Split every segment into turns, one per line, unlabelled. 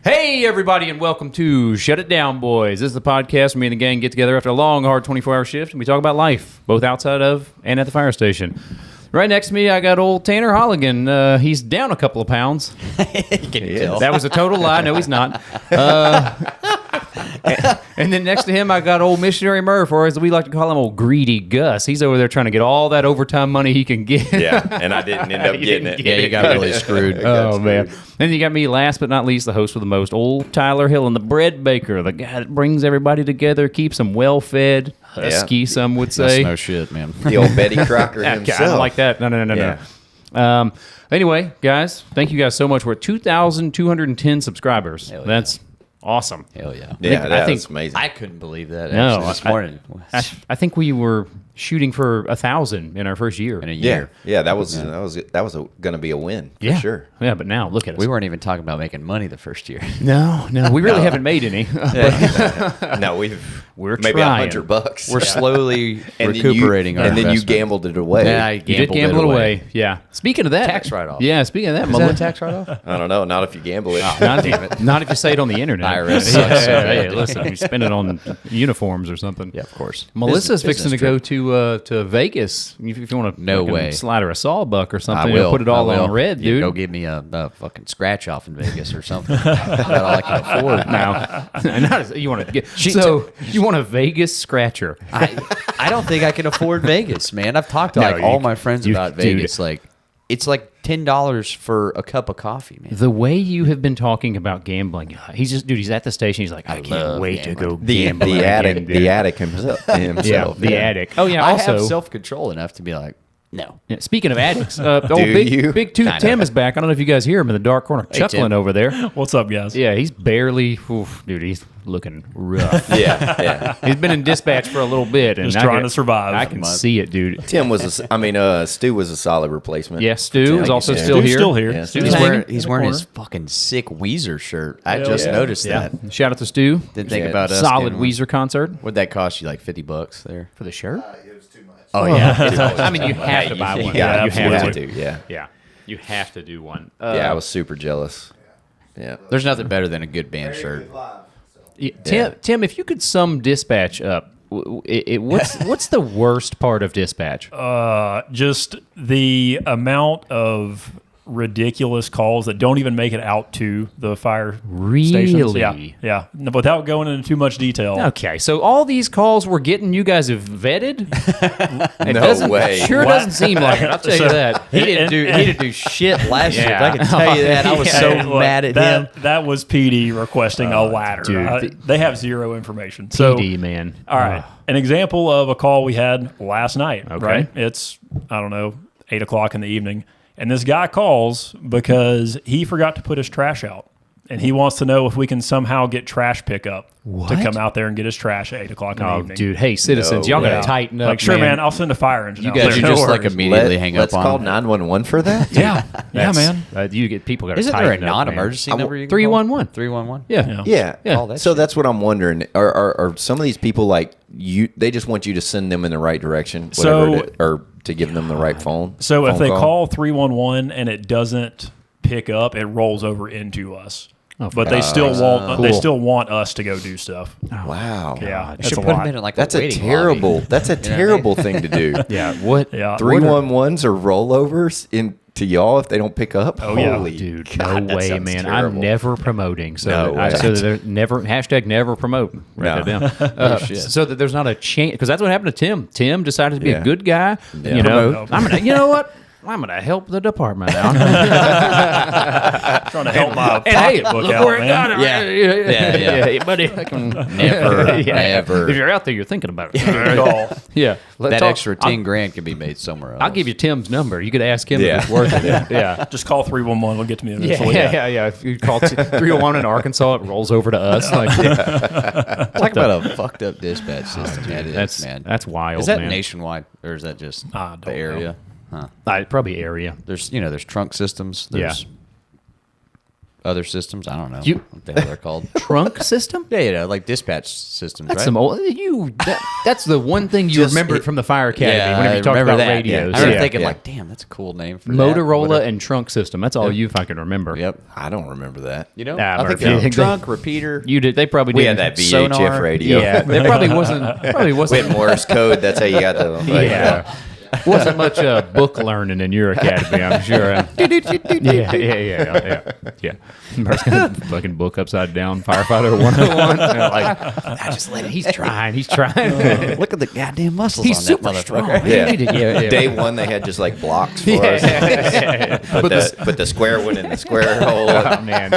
Hey, everybody, and welcome to Shut It Down, Boys. This is the podcast where me and the gang get together after a long, hard 24-hour shift, and we talk about life, both outside of and at the fire station. Right next to me, I got old Tanner Holligan. He's down a couple of pounds.
Can you tell?
That was a total lie. No, he's not. And then next to him, I got old Missionary Murph, or as we like to call him, old Greedy Gus. He's over there trying to get all that overtime money he can get.
Yeah, and I didn't end up getting it.
Yeah, you got really screwed.
Oh, man. Then you got me, last but not least, the host with the most, old Tyler Hill, and the bread baker, the guy that brings everybody together, keeps them well-fed, husky, some would say.
That's no shit, man.
The old Betty Crocker himself.
I don't like that. No. Anyway, guys, thank you guys so much. We're at 2,210 subscribers.
Hell yeah.
That's awesome.
Hell yeah.
Yeah,
I think
that's amazing.
I couldn't believe that
No,
actually, this morning.
I think we were shooting for 1,000 in our first year.
In a year.
Yeah, that was going to be a win for sure.
Yeah, but now look at us.
We weren't even talking about making money the first year.
No, we really haven't made any.
No,
We're
maybe
trying.
$100.
We're slowly
And
recuperating our
and then you
investment.
gambled it away.
Yeah, I
You did gamble it away. Yeah. Speaking of that,
Tax write-off.
Yeah, speaking of that,
Is that a tax write-off?
I don't know. Not if you gamble it.
Not if you say it on the internet.
IRS sucks.
Hey, listen, you spend it on uniforms or something.
Yeah, of course.
Melissa's
Business
fixing to go to Vegas. If you want to,
No way.
slide her a sawbuck or
I
something.
will.
Put it all
I will.
on red,
You
dude.
go give me a fucking scratch off in Vegas or something. That's all I can afford.
Now, you want to get you want a Vegas scratcher?
I don't think I can afford Vegas, man. I've talked to
No,
all my friends about
dude.
Vegas. Like, it's like $10 for a cup of coffee, man.
The way you have been talking about gambling, he's at the station. He's like, I can't
love
wait to go
The
gambling.
addict himself.
Yeah, the addict. Oh yeah.
I
Also,
have self-control enough to be like, no.
yeah, speaking of addicts,
you?
Big Tooth Tim is back. I don't know if you guys hear him in the dark corner chuckling
Tim.
over there.
What's up, guys?
Yeah, he's barely, dude. He's looking rough.
Yeah.
He's been in dispatch for a little bit, and
Just trying to survive.
I can see it, dude.
Stu was a solid replacement.
Yeah, Stu is also
Yeah.
still
Stu's
here.
still here.
Yeah,
Stu's
He's
hanging
wearing,
in
he's
the
wearing
corner.
his fucking sick Weezer shirt. I
Hell
just
yeah.
noticed
Yeah.
that.
Shout out to Stu.
Didn't think
Yeah.
about us.
Solid
getting one.
Weezer concert
What'd that cost you? Like $50 there?
for the shirt.
Oh yeah.
I mean, you have to buy one.
Yeah,
you
you have
have
to. Yeah.
Yeah, you have to do one.
Yeah, I was super jealous. Yeah.
There's nothing better than a good band shirt.
Tim, if you could sum dispatch up, what's the worst part of dispatch?
Just the amount of ridiculous calls that don't even make it out to the fire stations.
Really?
Yeah. Without going into too much detail.
Okay, so all these calls we're getting, you guys have vetted. It
No
doesn't-
way.
Sure doesn't seem like it. I'll tell you that.
He didn't do shit last shift.
Yeah.
I can tell you that. I was so
Hey, look,
mad at him.
That was PD requesting a ladder.
dude.
They have zero information. So,
PD, man.
all right. An example of a call we had last night,
Okay.
right? It's, 8 o'clock in the evening. And this guy calls because he forgot to put his trash out. And he wants to know if we can somehow get trash pickup to come out there and get his trash at 8 o'clock in the
Oh,
evening.
dude. Hey, citizens,
No
y'all got
Yeah.
to tighten up.
Like, sure, man, I'll send a fire engine.
You
out
guys
there.
Did you
No
just like
worries.
immediately hang
Let's
up
call
on him?
911 for that?
Yeah. Yeah, man.
You get people got to
Isn't
tighten
there a
up, man.
non-emergency number you can
311.
call? 311?
Yeah.
Yeah.
Yeah.
Call that
So
shit.
that's what I'm wondering. Are some of these people like you? They just want you to send them in the right direction, or to give them the right phone.
So if
phone
they call 311 and it doesn't pick up, it rolls over into us. But they still want they
Cool.
still want us to go do stuff.
Wow.
Yeah, that's
Should
a
put him
lot.
in like
That's
a
a
waiting
terrible.
lobby.
That's a terrible thing to do.
Yeah. What?
Yeah.
311s are rollovers into y'all if they don't pick up.
Oh, yeah.
Holy
Dude,
God,
no
that
way,
sounds
man.
terrible.
I'm never promoting. So,
No way.
so that they're never never promote. Write
No.
that down. So that there's not a chance, because that's what happened to Tim. Tim decided to be a
Yeah.
good guy.
Yeah.
You know,
Promote.
I'm gonna. You know what? I'm gonna help the department out.
Trying to help my
And hey,
pocketbook
look
out,
where it got
man.
it.
Yeah.
buddy. I can,
Never, never.
If you're out there, you're thinking about it.
Good call.
Yeah. Let's
That
talk-
extra 10 grand can be made somewhere else.
I'll give you Tim's number. You could ask him
Yeah.
if it's worth it. Yeah.
Just call 311. It'll get to me
Yeah,
eventually.
yeah. If you call 301 in Arkansas, it rolls over to us. Like,
Talk about a fucked up dispatch system. That is, man.
that's wild.
Is that
man.
nationwide or is that just
I don't
the area? Huh.
Probably area.
There's trunk systems. There's other systems. I don't know
You-
what the hell they're called.
Trunk system?
Yeah, like dispatch systems,
That's
right?
some old. That's the one thing you remembered from the Fire Academy whenever you talked
remember
about
that.
radios.
I remember
Yeah.
thinking,
Yeah.
like, damn, that's a cool name for that.
Motorola
Whatever.
and trunk system. That's all you fucking remember.
Yep.
I don't remember that.
You know,
Nah,
I think
Murphy.
they trunk, repeater.
You did. They probably
We
did.
had that VHF
Sonar.
radio.
Yeah, there probably wasn't. Probably wasn't.
With Morse code, that's how you got the. Like,
Yeah. Wasn't much book learning in your academy, I'm sure. Yeah. Mer's gonna fucking book upside down, Firefighter 101. Like, I just let it. He's trying.
Look at the goddamn muscles
He's
on that
super
motherfucker.
strong.
Yeah. Day one, they had just like blocks for us. Put the square one in the square hole.
Oh man.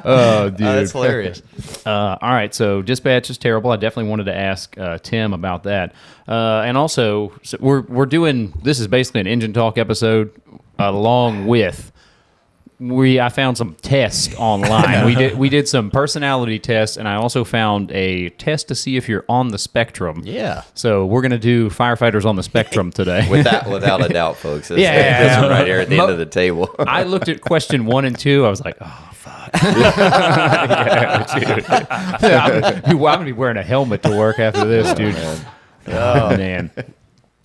Oh, dude.
That's hilarious.
All right, so dispatch is terrible. I definitely wanted to ask Tim about that, and also so we're doing this is basically an engine talk episode, along with I found some tests online. we did some personality tests, and I also found a test to see if you're on the spectrum.
Yeah.
So we're gonna do Firefighters on the Spectrum today.
Without a doubt, folks. This
Yeah.
one right here at the end of the table.
I looked at question 1 and 2. I was like, oh, fuck. Yeah, dude. I'm going to be wearing a helmet to work after this, dude. Oh, man.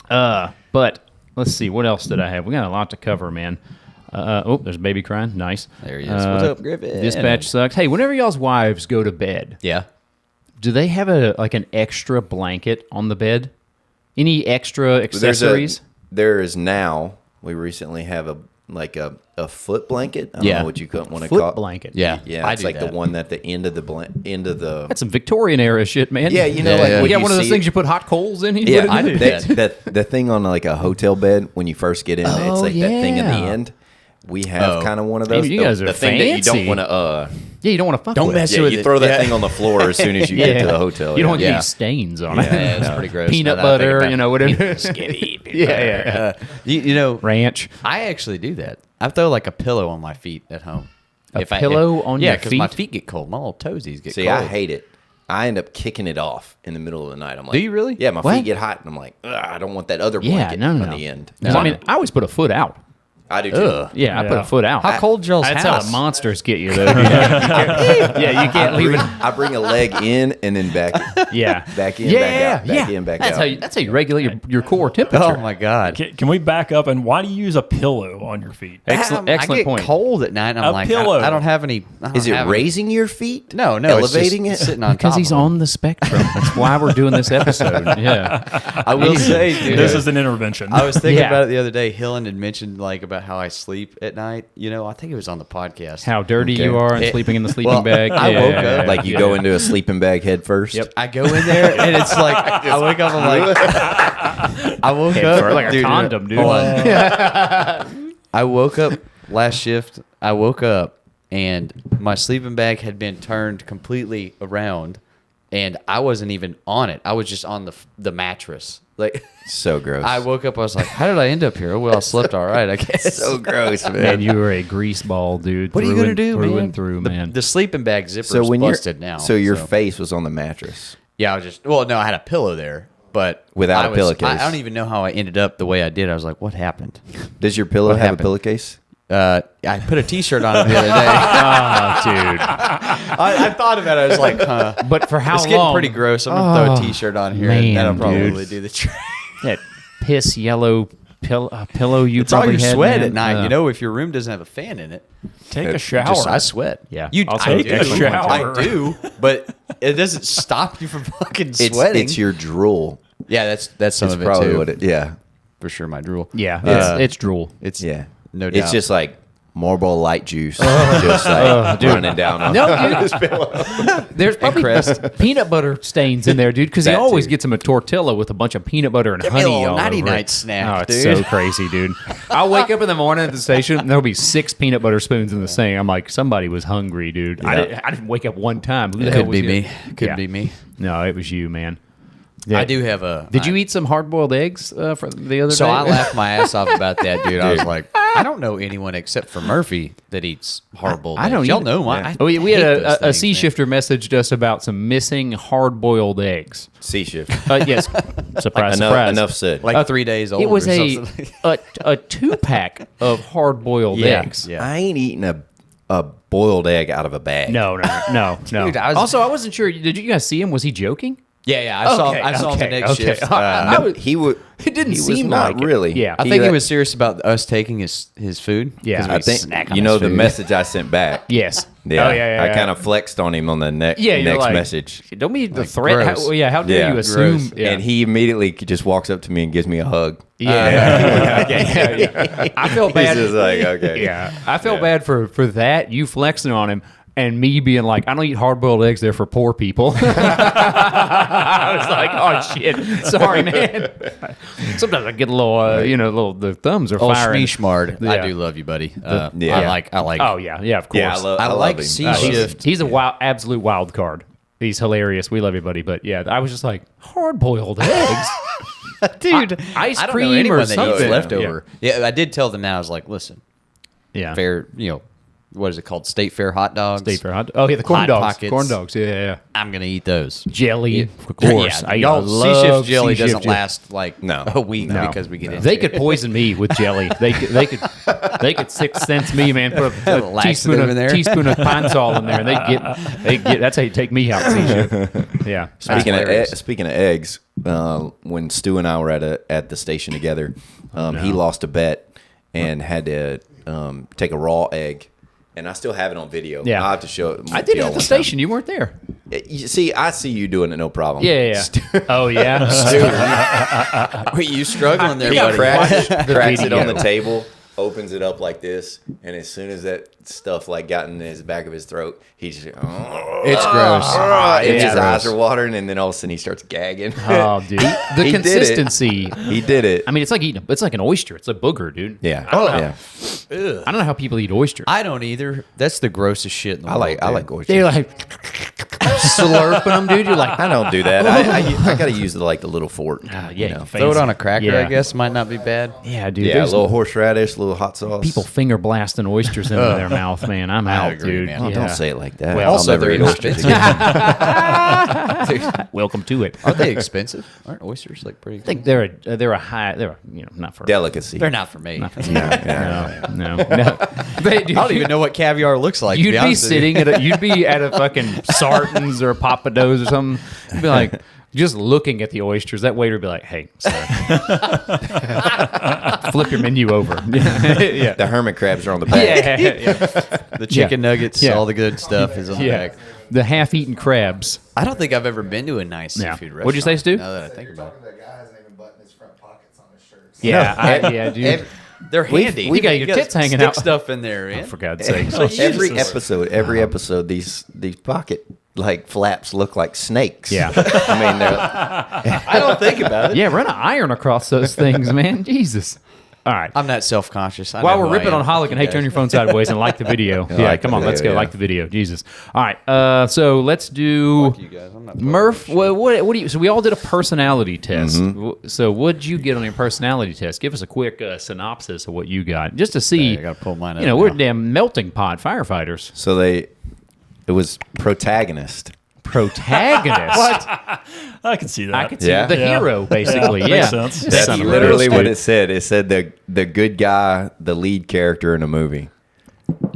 But let's see. What else did I have? We got a lot to cover, man. There's a baby crying. Nice.
There he is. What's up, Griffin?
Dispatch sucks. Hey, whenever y'all's wives go to bed,
Yeah.
do they have an extra blanket on the bed? Any extra accessories?
There is now. We recently have a foot blanket. I don't know what you want to
Foot
call it.
blanket.
Yeah.
Yeah,
I
it's
do
like
that.
the one at the end of the.
That's some Victorian era shit, man.
Yeah, you know,
Yeah,
like
yeah.
We
when
got
you
one of those
see
things
it-
you put hot coals in. You
Yeah,
put it in.
the thing on like a hotel bed when you first get in, it's
Oh,
like that thing in the
yeah.
end. We have kind of one of those.
Maybe you guys are
the thing that you
fancy.
don't want to.
Yeah, you don't want to fuck
Don't
with
mess
it.
Yeah,
with
you
it.
throw that
Yeah.
thing on the floor as soon as you get to the hotel.
You don't want to
Yeah.
get any stains on
Yeah.
it.
Yeah, it's pretty gross.
Peanut
now that I think
butter,
about it.
whatever.
Skinny.
Yeah.
You know,
Ranch.
I actually do that. I throw like a pillow on my feet at home.
Pillow on your
because my
feet?
feet get cold. My little toesies get
See,
cold.
I hate it. I end up kicking it off in the middle of the night. I'm like,
Do you really?
Yeah, my
What?
feet get hot, and I'm like, ugh, I don't want that other
Yeah,
blanket
no.
on the end.
'Cause, I mean, I always put a foot out.
I do too.
Ugh.
Yeah, I put
Yeah.
a foot out.
How cold y'all's
That's
house?
how the monsters get you, though. Yeah, you can't leave it.
I bring a leg in and then back,
Yeah,
back in,
yeah,
back out, back
yeah.
in, back
that's
out.
How you regulate your core temperature.
Oh my god!
Can we back up and why do you use a pillow on your feet?
Excellent,
I
excellent
get
point.
cold at night. And I'm
A
like,
pillow.
I don't have any. I don't
Is it
have any-
raising your feet?
No, it's
elevating
just
it.
sitting on
Because
top
he's
of 'em.
on the spectrum. That's why we're doing this episode. Yeah.
I will say, dude.
This is an intervention.
I was thinking
Yeah.
about it the other day. Hillen had mentioned like about how I sleep at night. You know, I think it was on the podcast.
How dirty
Okay.
you are and
It-
sleeping in the sleeping
well,
bag.
I
Yeah,
woke
yeah,
up,
yeah,
Like you
yeah.
go into a sleeping bag head first.
Yep.
I go in there and it's like I wake up. I'm like, I woke
Head
up
first, like a
dude,
condom, dude.
hold on. I woke up last shift. I woke up and my sleeping bag had been turned completely around, and I wasn't even on it. I was just on the mattress. Like
So gross.
I woke up. I was like, "How did I end up here?" Oh, well, I slept all right, I guess.
so gross, man.
Man, you were a grease ball, dude.
What are you gonna do,
through
man?
and through, man.
The sleeping bag zipper
So
is
when
busted now.
so your face was on the mattress.
Yeah, I was just no, I had a pillow there, but
Without
I
a
was-
pillowcase.
I don't even know how I ended up the way I did. I was like, "What happened?"
Does your pillow
What
have
happened?
a pillowcase?
I put a T-shirt on it the other day.
oh, dude.
I thought about it. I was like, "Huh."
But for how
It's
long?
getting pretty gross. I'm gonna throw
Oh,
a T-shirt on here,
man,
and that'll probably
dude.
do the trick.
That piss yellow pillow you
It's all
probably
your
had,
sweat
man.
at night. You know, if your room doesn't have a fan in it,
Take a
Just-
shower.
I sweat.
Yeah.
you
I'll
I
take
do.
a
shower.
I do, but it doesn't stop you from fucking
It's
sweating.
it's your drool.
yeah, that's some
That's
of it
probably
too.
what it. Yeah,
For sure, my drool.
Yeah, it's drool.
It's
yeah.
no doubt.
It's just like Marlboro Light juice, just like running down on.
No, dude. There's probably
Crest.
peanut butter stains in there, dude, because he
That
always
too.
gets him a tortilla with a bunch of peanut butter and
Give me a
honey
little
all
nighty
over
night
it.
snack,
Oh, it's
dude.
so crazy, dude. I'll wake up in the morning at the station, and there'll be 6 peanut butter spoons in the sink. I'm like, somebody was hungry, dude.
Yeah.
I didn't wake up one time. Who the hell
could
was
be
it?
me. Could
Yeah.
be me.
No, it was you, man. Yeah.
I do have a.
Did you eat some hard-boiled eggs for the other
So
day?
I laughed my ass off about that, dude. I was like, I don't know anyone except for Murphy that eats hard-boiled.
I don't
eggs. Y'all
either.
know my.
Yeah.
I
Oh, we had
hate those
a
things,
sea
man.
shifter messaged us about some missing hard-boiled eggs.
Sea shift.
Yes, surprise,
enough,
surprise.
enough said.
Like 3 days old.
It was
or
a
something.
a 2-pack of hard-boiled
Yeah,
eggs.
yeah.
I ain't eating a a boiled egg out of a bag.
No.
Dude,
Also, I wasn't sure. Did you guys see him? Was he joking?
Yeah. I saw him the next shift.
He would.
It didn't
He was
seem
not
like it.
really.
Yeah.
I think he was serious about us taking his food.
Yeah.
'cause we
I think
snack on
you know
his
the
food.
message I sent back.
Yes.
Yeah,
Oh, yeah.
I kind of flexed on him on the next
Yeah, you're like,
message.
Don't be the threat.
gross.
How dare
Yeah,
you assume?
gross.
Yeah.
And he immediately just walks up to me and gives me a hug.
Yeah. I felt
He's
bad.
just like, okay.
Yeah, I felt bad for that. You flexing on him. And me being like, I don't eat hard-boiled eggs. They're for poor people. I was like, oh shit, sorry, man. Sometimes I get a little, the thumbs are
Oh,
firing.
Schmeeshmard.
Yeah.
I do love you, buddy.
yeah.
I like.
Oh yeah, of course.
Yeah,
I like
him.
C shift.
He's a absolute wild card. He's hilarious. We love you, buddy. But yeah, I was just like, hard-boiled eggs, dude. Ice
I don't know
cream
anyone
or
that
something.
eats leftover. Yeah, I did tell them now. I was like, listen,
Yeah.
fair. What is it called? State Fair hot dogs.
State Fair hot. Oh yeah, the corn
Hot
dogs.
Pockets.
Corn dogs. Yeah.
I'm gonna eat those.
Jelly, of course.
Yeah,
I
y'all,
love
C-shift jelly
C-shift
doesn't
jelly.
last like
No.
a week
No.
because we get into
They
it.
could poison me with jelly. They could Sixth Sense me, man. Put a
Laxative in there.
teaspoon of pine sol in there, and they get. That's how you take me out. C-shift. Yeah.
Speaking of eggs, when Stu and I were at the station together, he lost a bet and had to take a raw egg. And I still have it on video.
Yeah.
I'll have to show it.
I did it at the station. You weren't there.
You see, I see you doing it, no problem.
Yeah. Oh yeah.
Wait, you struggling there,
He
buddy?
cracks it
video.
on the table, opens it up like this, and as soon as that stuff got in his back of his throat, he just
It's gross.
and
it's
his
gross.
eyes are watering, and then all of a sudden he starts gagging.
Oh, dude. The
He did it.
consistency.
He did it.
I mean, it's like eating. It's like an oyster. It's a booger, dude.
Yeah.
I don't know.
Yeah.
I don't know how people eat oysters.
I don't either. That's the grossest shit in the
I
world.
like oysters.
They're like slurping them, dude. You're like,
I don't do that. I got to use the little fork.
yeah,
you know.
Throw it on a cracker,
Yeah.
I guess, might not be bad.
yeah, dude.
Yeah, a
there's
little horseradish, a little hot sauce.
people finger blasting oysters into their mouth, man. I'm out,
agree,
dude.
man.
Oh,
Yeah.
don't say it like that.
Well,
I'll
Also,
never
they're
eat oysters again.
inexpensive.
Welcome to it.
Aren't they expensive? Aren't oysters like pretty?
I think they're a high. Not for
Delicacy.
They're not for me.
Not for me.
Yeah.
No. But, dude,
I don't even know what caviar looks like. to
You'd be
honest with you.
sitting you'd be at a fucking Sartons or Papados or something. You'd be like, just looking at the oysters. That waiter would be like, "Hey, sorry." Flip your menu over. Yeah.
The hermit crabs are on the back.
Yeah.
The chicken nuggets,
Yeah.
all the good stuff is on the
Yeah.
back.
The half-eaten crabs.
I don't think I've ever been to a nice
Yeah.
seafood restaurant.
What'd you say, Stu?
Now that I think about it.
The guy hasn't even buttoned his front pockets on his shirts.
Yeah, dude.
They're handy.
we got your tits hanging
stick
out.
stuff in there, man.
For God's sake.
Every episode, these pocket flaps look like snakes.
Yeah.
I mean, they're,
I don't think about it.
Yeah, run an iron across those things, man. Jesus. All right.
I'm not self-conscious. I
While
know
we're
who I
ripping
am.
on Holligan, hey, turn your phone sideways and like the video. Yeah,
like
come
the
on, let's go.
video, yeah.
Like the video. Jesus. All right. So let's do
You guys, I'm not
Murph. What do you? So we all did a personality test. So what'd you get on your personality test? Give us a quick synopsis of what you got, just to see.
I gotta pull mine up
You know, we're
now.
damn melting pot firefighters.
so it was protagonist.
Protagonist.
What? I can see that.
I could see
Yeah.
the
Yeah.
hero, basically.
Yeah,
Yeah,
makes sense.
That's
Son of a
literally
bitch,
what
dude.
it said. It said the good guy, the lead character in a movie.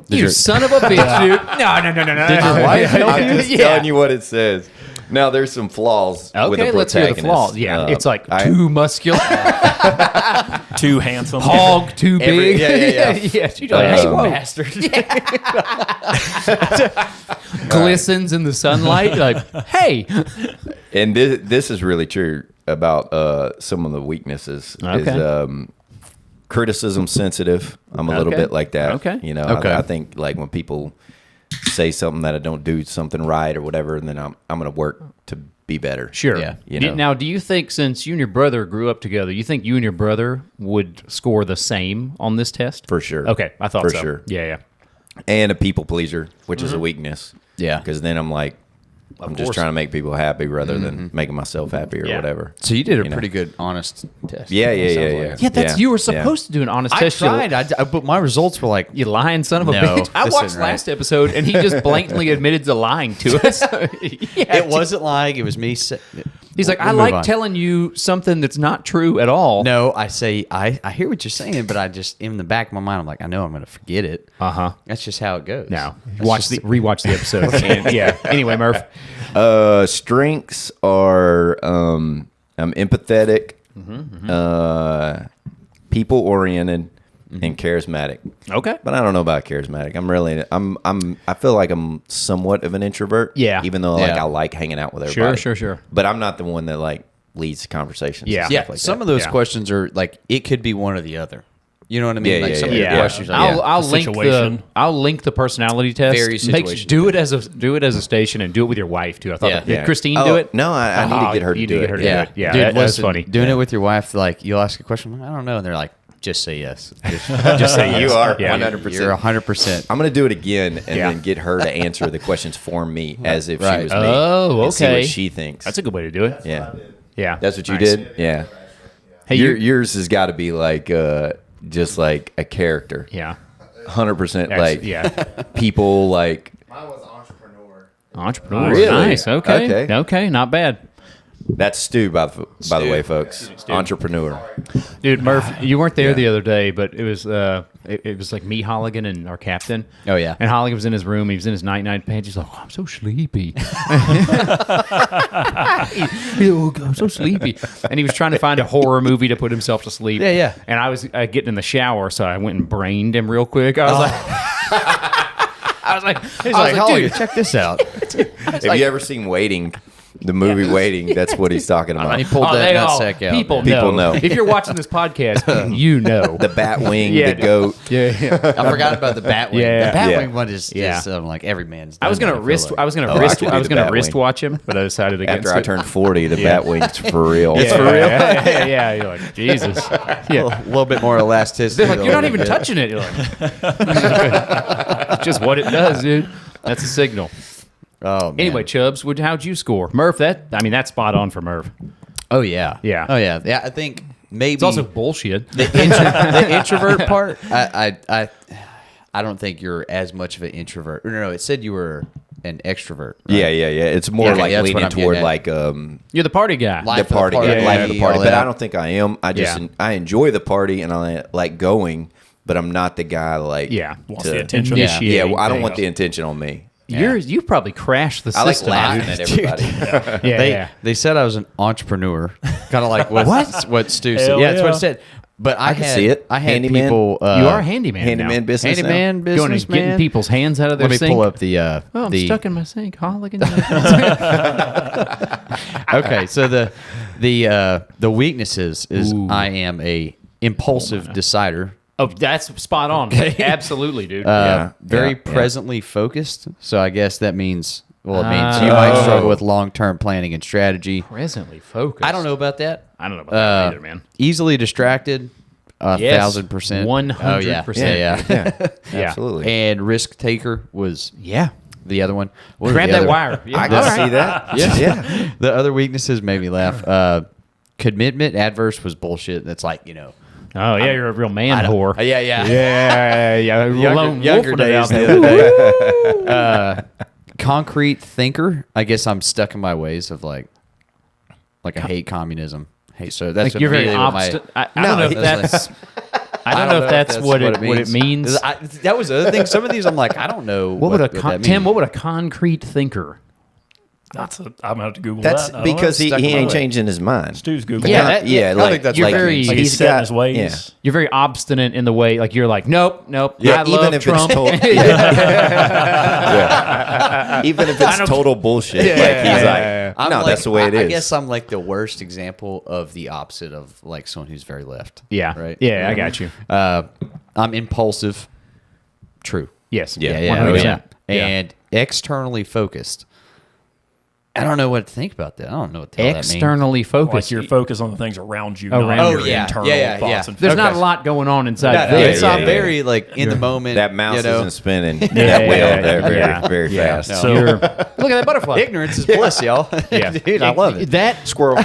You son of a bitch, dude. No. Did
your wife help
you?
I'm just telling you what it says. Now there's some flaws with
Okay,
the
let's hear the
protagonist.
flaws. Yeah, it's like
I-
too muscular,
Too handsome.
hog too big.
yeah.
yeah. She's like, hey,
Whoa.
bastard. Glistens in the sunlight. Like, hey.
And this is really true about some of the weaknesses.
Okay.
Is criticism sensitive. I'm a little
Okay.
bit like that.
Okay.
You know,
Okay.
I think like when people say something that I don't do something right or whatever, and then I'm going to work to be better.
Sure.
Yeah.
You know.
Now, do you think since you and your brother grew up together, you think you and your brother would score the same on this test?
For sure.
Okay, I thought
For
so.
sure.
Yeah.
And a people pleaser, which is a weakness.
Yeah.
Because then I'm like, I'm just
course.
trying to make people happy rather than making myself happy or
Yeah.
whatever.
So you did a
You know.
pretty good, honest test.
Yeah,
it sounds
yeah.
like.
Yeah, that's
Yeah.
you were
Yeah.
supposed to do an honest
I
test.
tried, but my results were like,
You lying son of a
No,
bitch. I
this
watched
isn't right.
last episode and he just blatantly admitted to lying to us. Yeah,
it wasn't lying. It was me.
He's like, I
move
like
on.
telling you something that's not true at all.
No, I say I hear what you're saying, but I just in the back of my mind, I'm like, I know I'm going to forget it.
Uh-huh.
That's just how it goes.
No.
That's just-
Rewatch the episode. And, yeah. Anyway, Murph.
Strengths are I'm empathetic, people oriented, and charismatic.
Okay.
But I don't know about charismatic. I feel like I'm somewhat of an introvert.
Yeah.
Even though like
Yeah.
I like hanging out with everybody.
Sure.
But I'm not the one that like leads conversations.
Yeah.
And
Yeah,
stuff like
some
that.
of those
Yeah.
questions are like it could be one or the other. You know what I mean?
Yeah,
like
yeah,
some
yeah.
of your
Yeah.
questions are
I'll link
Situation.
the personality test.
Very
Do it as a station and do it with your wife too. I thought
Yeah.
did
Yeah.
Christine
Oh,
do it?
No, I need to get her to
You
do
need to
it.
get her to
Yeah.
do it. Yeah,
Dude,
that's
listen,
funny.
Doing it with your wife, like you'll ask a question, I don't know, and they're like, just say yes.
Just say yes.
You are
Yeah.
100%.
You're 100%.
I'm gonna do it again and
Yeah.
then get her to answer the questions for me as if
Right.
she was me.
Oh,
and see
okay.
what she thinks.
That's a good way to do it.
yeah.
Yeah.
That's what you
Nice.
did. Yeah.
Hey,
Yours has got to be like just like a character.
Yeah.
100% like
yeah.
people like
Mine was entrepreneur.
Entrepreneur.
Really?
Nice. Okay.
Okay.
Not bad.
that's Stu by the way, folks. Entrepreneur.
Dude, Murph, you weren't there the other day, but it was it was like me, Holligan, and our captain.
Oh, yeah.
And Holligan was in his room. He was in his night pants. He's like, oh, I'm so sleepy. I'm so sleepy. And he was trying to find a horror movie to put himself to sleep.
Yeah.
And I was getting in the shower, so I went and brained him real quick. I was like,
He's like,
dude,
check this out.
Have you ever seen Waiting? The movie Waiting, that's what he's talking about.
He pulled that
they
nutsack out.
People
People know.
If you're watching this podcast, you know.
The Batwing,
Yeah.
the goat.
yeah.
I forgot about the Batwing.
Yeah.
The Batwing
Yeah.
one is
Yeah.
like every man's.
I was
done
gonna
that,
wrist.
feel like.
I was gonna
Oh, I
wrist.
could
I
do
was
the
gonna
Batwing.
wrist watch him, but I decided against
After I
it.
turned 40, the
Yeah.
Batwing's for real.
It's for real. Yeah, you're like Jesus. Yeah.
A little bit more elasticity.
They're like, you're not even touching it. You're like, it's just what it does, dude. That's a signal.
Oh, man.
Anyway, Chubbs, how'd you score, Murph? That's spot on for Murph.
Oh yeah.
Yeah.
Oh yeah. Yeah. I think maybe
It's also bullshit.
the introvert part. I don't think you're as much of an introvert. No, it said you were an extrovert. Right?
Yeah. It's more
Yeah,
like
that's what
leaning
I'm getting
toward
at.
like
You're the party guy.
Life
the
of the
party,
party,
life of the party.
all
But
that.
I don't think I am. I enjoy the party and I like going, but I'm not the guy like
Wants
to-
the attention.
Yeah.
Yeah, well, I don't
There
want
you
the attention on me.
You probably crashed the
I like
system.
laughing
dude.
at everybody.
Yeah.
They said I was an entrepreneur, kind of like what Stu said.
Hell
Yeah, that's what
yeah.
it said. But I
can
had,
see it.
I had
Handyman.
people.
You are a handyman.
Handyman
now.
business. now?
handyman,
Going and
businessman.
getting people's hands out of their
Let me
sink.
pull up the.
Oh, I'm
the
stuck in my sink. Holligan.
Okay, so the weaknesses is
Ooh.
I am a impulsive decider.
Oh, that's spot on. Absolutely, dude.
Very
Yeah.
presently focused. So I guess that means it means you might struggle with long-term planning and strategy.
Presently focused.
I don't know about that.
I don't know about that either, man.
Easily distracted,
Yes,
1,000%.
100%.
Yeah.
Yeah.
Absolutely.
And risk taker was
Yeah.
the other one. What was
Grab
the
that
other-
wire. Yeah.
I can
All right.
see that. Yeah.
The other weaknesses made me laugh. Commitment adverse was bullshit. That's like,
Oh, yeah, you're a real man whore.
yeah.
Yeah. Lone
Younger
wolfing it out
days the
there.
other day. Concrete thinker. I guess I'm stuck in my ways of like I hate communism. So that's
Like you're very
immediately what my-
obstinate. I don't know if that's. I don't know if that's what it means.
That was the other thing. Some of these I'm like, I don't know.
What would
that
Tim?
means.
What would a concrete thinker?
I'm gonna have to Google
That's
that. I don't know.
because he
Stuck in my
ain't
way.
changing his mind.
Stu's Google.
Yeah,
that.
that-
like,
think that's
you're
like
very-
Like
he's
he's set in
got-
his ways.
Yeah.
You're very obstinate in the way. Like you're like, nope.
Yeah,
I love Trump.
Even if it's total bullshit,
Yeah.
like he's like,
I'm
no,
like-
that's the way it is.
I guess I'm like the worst example of the opposite of like someone who's very left.
Yeah.
Right.
Yeah, I got you.
I'm impulsive. True.
Yes.
Yeah.
Yeah.
100%.
And externally focused. I don't know what to think about that. I don't know what the hell that means.
Externally
Like
focused.
you're focused on the things around you,
Around
not
you.
your
Oh, yeah.
internal
Yeah,
thoughts
yeah.
and
There's
feelings.
not a lot going on inside
No,
there.
it's
yeah,
very like in the moment.
that mouse
you know?
isn't spinning that
yeah,
wheel
yeah,
there very,
yeah.
very
Yeah.
fast.
No.
So
You're- look at that butterfly.
Ignorance is bliss, y'all.
Yeah.
Dude, I love it.
That
Squirrel.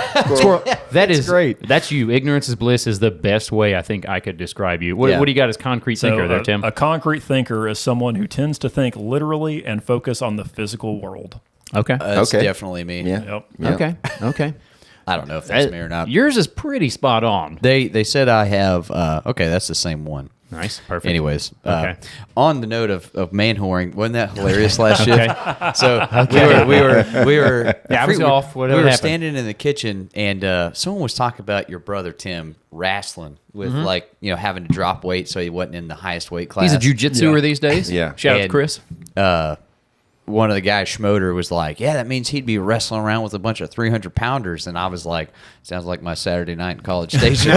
that is
great.
That's you. Ignorance is bliss is the best way I think I could describe you. What,
Yeah.
what do you got as concrete thinker there, Tim?
A concrete thinker is someone who tends to think literally and focus on the physical world.
Okay.
That's
Okay.
definitely me.
Yeah.
Yep.
Yeah.
Okay. Okay.
I don't know if that's me or not.
Yours is pretty spot on.
They said I have. Okay, that's the same one.
Nice, perfect.
Anyways,
Okay.
On the note of man whoring, wasn't that hilarious last shift? So we were
Yeah, I was off. Whatever
we were
happened.
standing in the kitchen, and someone was talking about your brother Tim wrestling with having to drop weight so he wasn't in the highest weight class.
He's a jujitsuer these days.
Yeah.
Shout out to
And,
Chris.
One of the guys, Schmoder, was like, "Yeah, that means he'd be wrestling around with a bunch of 300-pounders," and I was like, "Sounds like my Saturday night in College Station."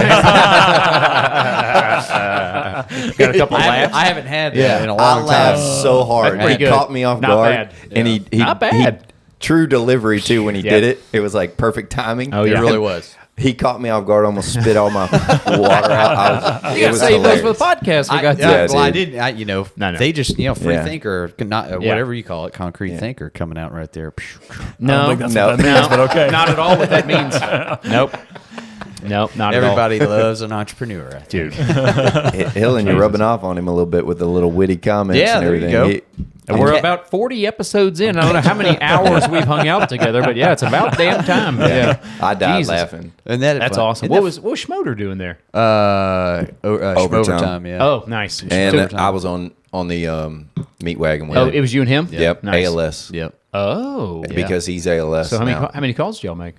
Got a couple laughs.
I haven't had that in a long
I laughed
time.
so hard.
Pretty
He
good.
caught me off
Not
guard,
bad.
and he
Not bad.
true delivery too. When he
Yeah.
did it, it was like perfect timing.
Oh,
It
yeah.
really was.
He caught me off guard, almost spit all my water out.
You gotta save those for the podcast. For God's sake.
Well, I
dude.
didn't.
No.
They just, free
Yeah.
thinker, not whatever you call it, concrete thinker coming out right there.
I
No,
don't think that's
no,
what that means, but okay.
not at all what that means. Nope. Nope, not
Everybody loves an entrepreneur, I think.
Dude.
Hill, and you're rubbing off on him a little bit with the little witty comments
Yeah,
and
there you
everything.
go.
And we're about 40 episodes in. I don't know how many hours we've hung out together, but yeah, it's about damn time. Yeah.
I died
Jesus.
laughing.
And
That's awesome. What was Schmoder doing there?
overtime? Yeah.
Oh, nice.
And
Overtime.
I was on the meat wagon with
Oh,
him.
it was you and him?
Yep,
Nice.
ALS.
Yep.
Oh.
Because he's ALS.
So how
now.
many calls did y'all make?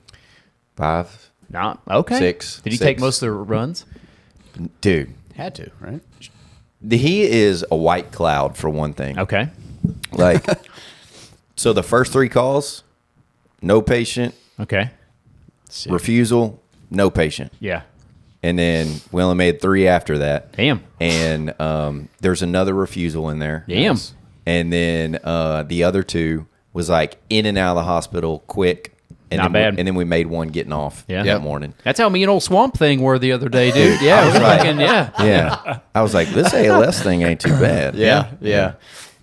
5?
Not okay.
6.
Did he take most of the runs?
Dude,
Had to, right?
he is a white cloud for one thing.
Okay.
Like, so the first 3 calls, no patient,
Okay.
refusal, no patient.
Yeah.
And then we only made 3 after that.
Damn.
And there's another refusal in there.
Damn.
And then the other 2 was like in and out of the hospital quick. And
Not
then
bad.
and then we made one getting off
Yeah.
that morning.
That's how me and old Swamp Thing were the other day, dude. Yeah, it was fucking, yeah.
Yeah. I was like, this ALS thing ain't too bad.
Yeah.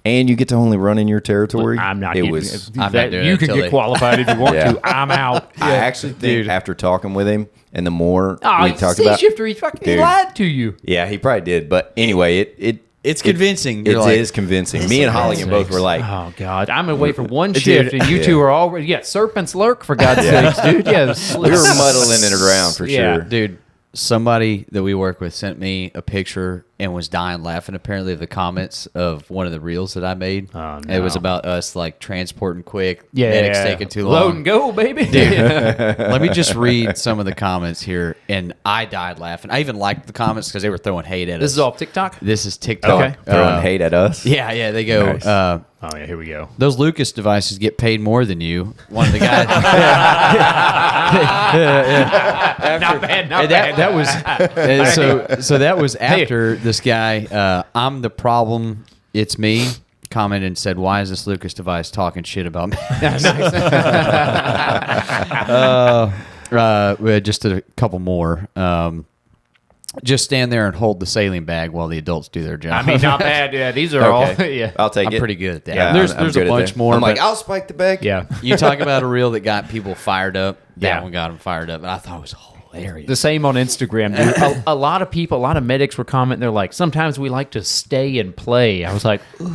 And you get to only run in your territory.
I'm not
It
getting,
was.
I'm not
that,
doing
you
it
can
till
get
they-
qualified if you want
Yeah.
to. I'm out.
I actually think after talking with him, and the more
Oh,
we talked
see,
about,
Shifter, he fucking
Dude.
lied to you.
yeah, he probably did. But anyway,
It's convincing.
It
You're like,
is convincing. Me and Holligan both were like,
Oh God, I'm gonna wait for one shift, and you two are already. Yeah, serpents lurk for God's sakes, dude. Yeah,
we were muddling it around for
Yeah.
sure.
Dude, somebody that we work with sent me a picture and was dying laughing apparently of the comments of one of the reels that I made.
Oh,
It was
no.
about us like transporting quick,
Yeah,
medics taking too
Load
long.
and go, baby.
Let me just read some of the comments here, and I died laughing. I even liked the comments because they were throwing hate at us.
This is all TikTok.
This is TikTok.
Okay.
Throwing hate at us.
Yeah, they go,
Nice.
Oh yeah, here we go.
those Lucas devices get paid more than you. One of the guys.
Not bad. Not
And
bad.
that was so that was after this guy, I'm the problem, it's me, commented and said, why is this Lucas device talking shit about me? We had just a couple more. Just stand there and hold the saline bag while the adults do their job.
I mean, not bad. Yeah, these are all.
Okay.
Yeah.
I'll take
I'm
it.
pretty good at that.
Yeah,
there's
I'm
a
good at
bunch
that.
more.
I'm like,
but
I'll spike the bag.
Yeah.
you talk about a reel that got people fired up. That
Yeah.
one got them fired up, and I thought it was hilarious.
The same on Instagram, dude. A lot of people, a lot of medics were commenting. They're like, sometimes we like to stay and play. I was like, dude.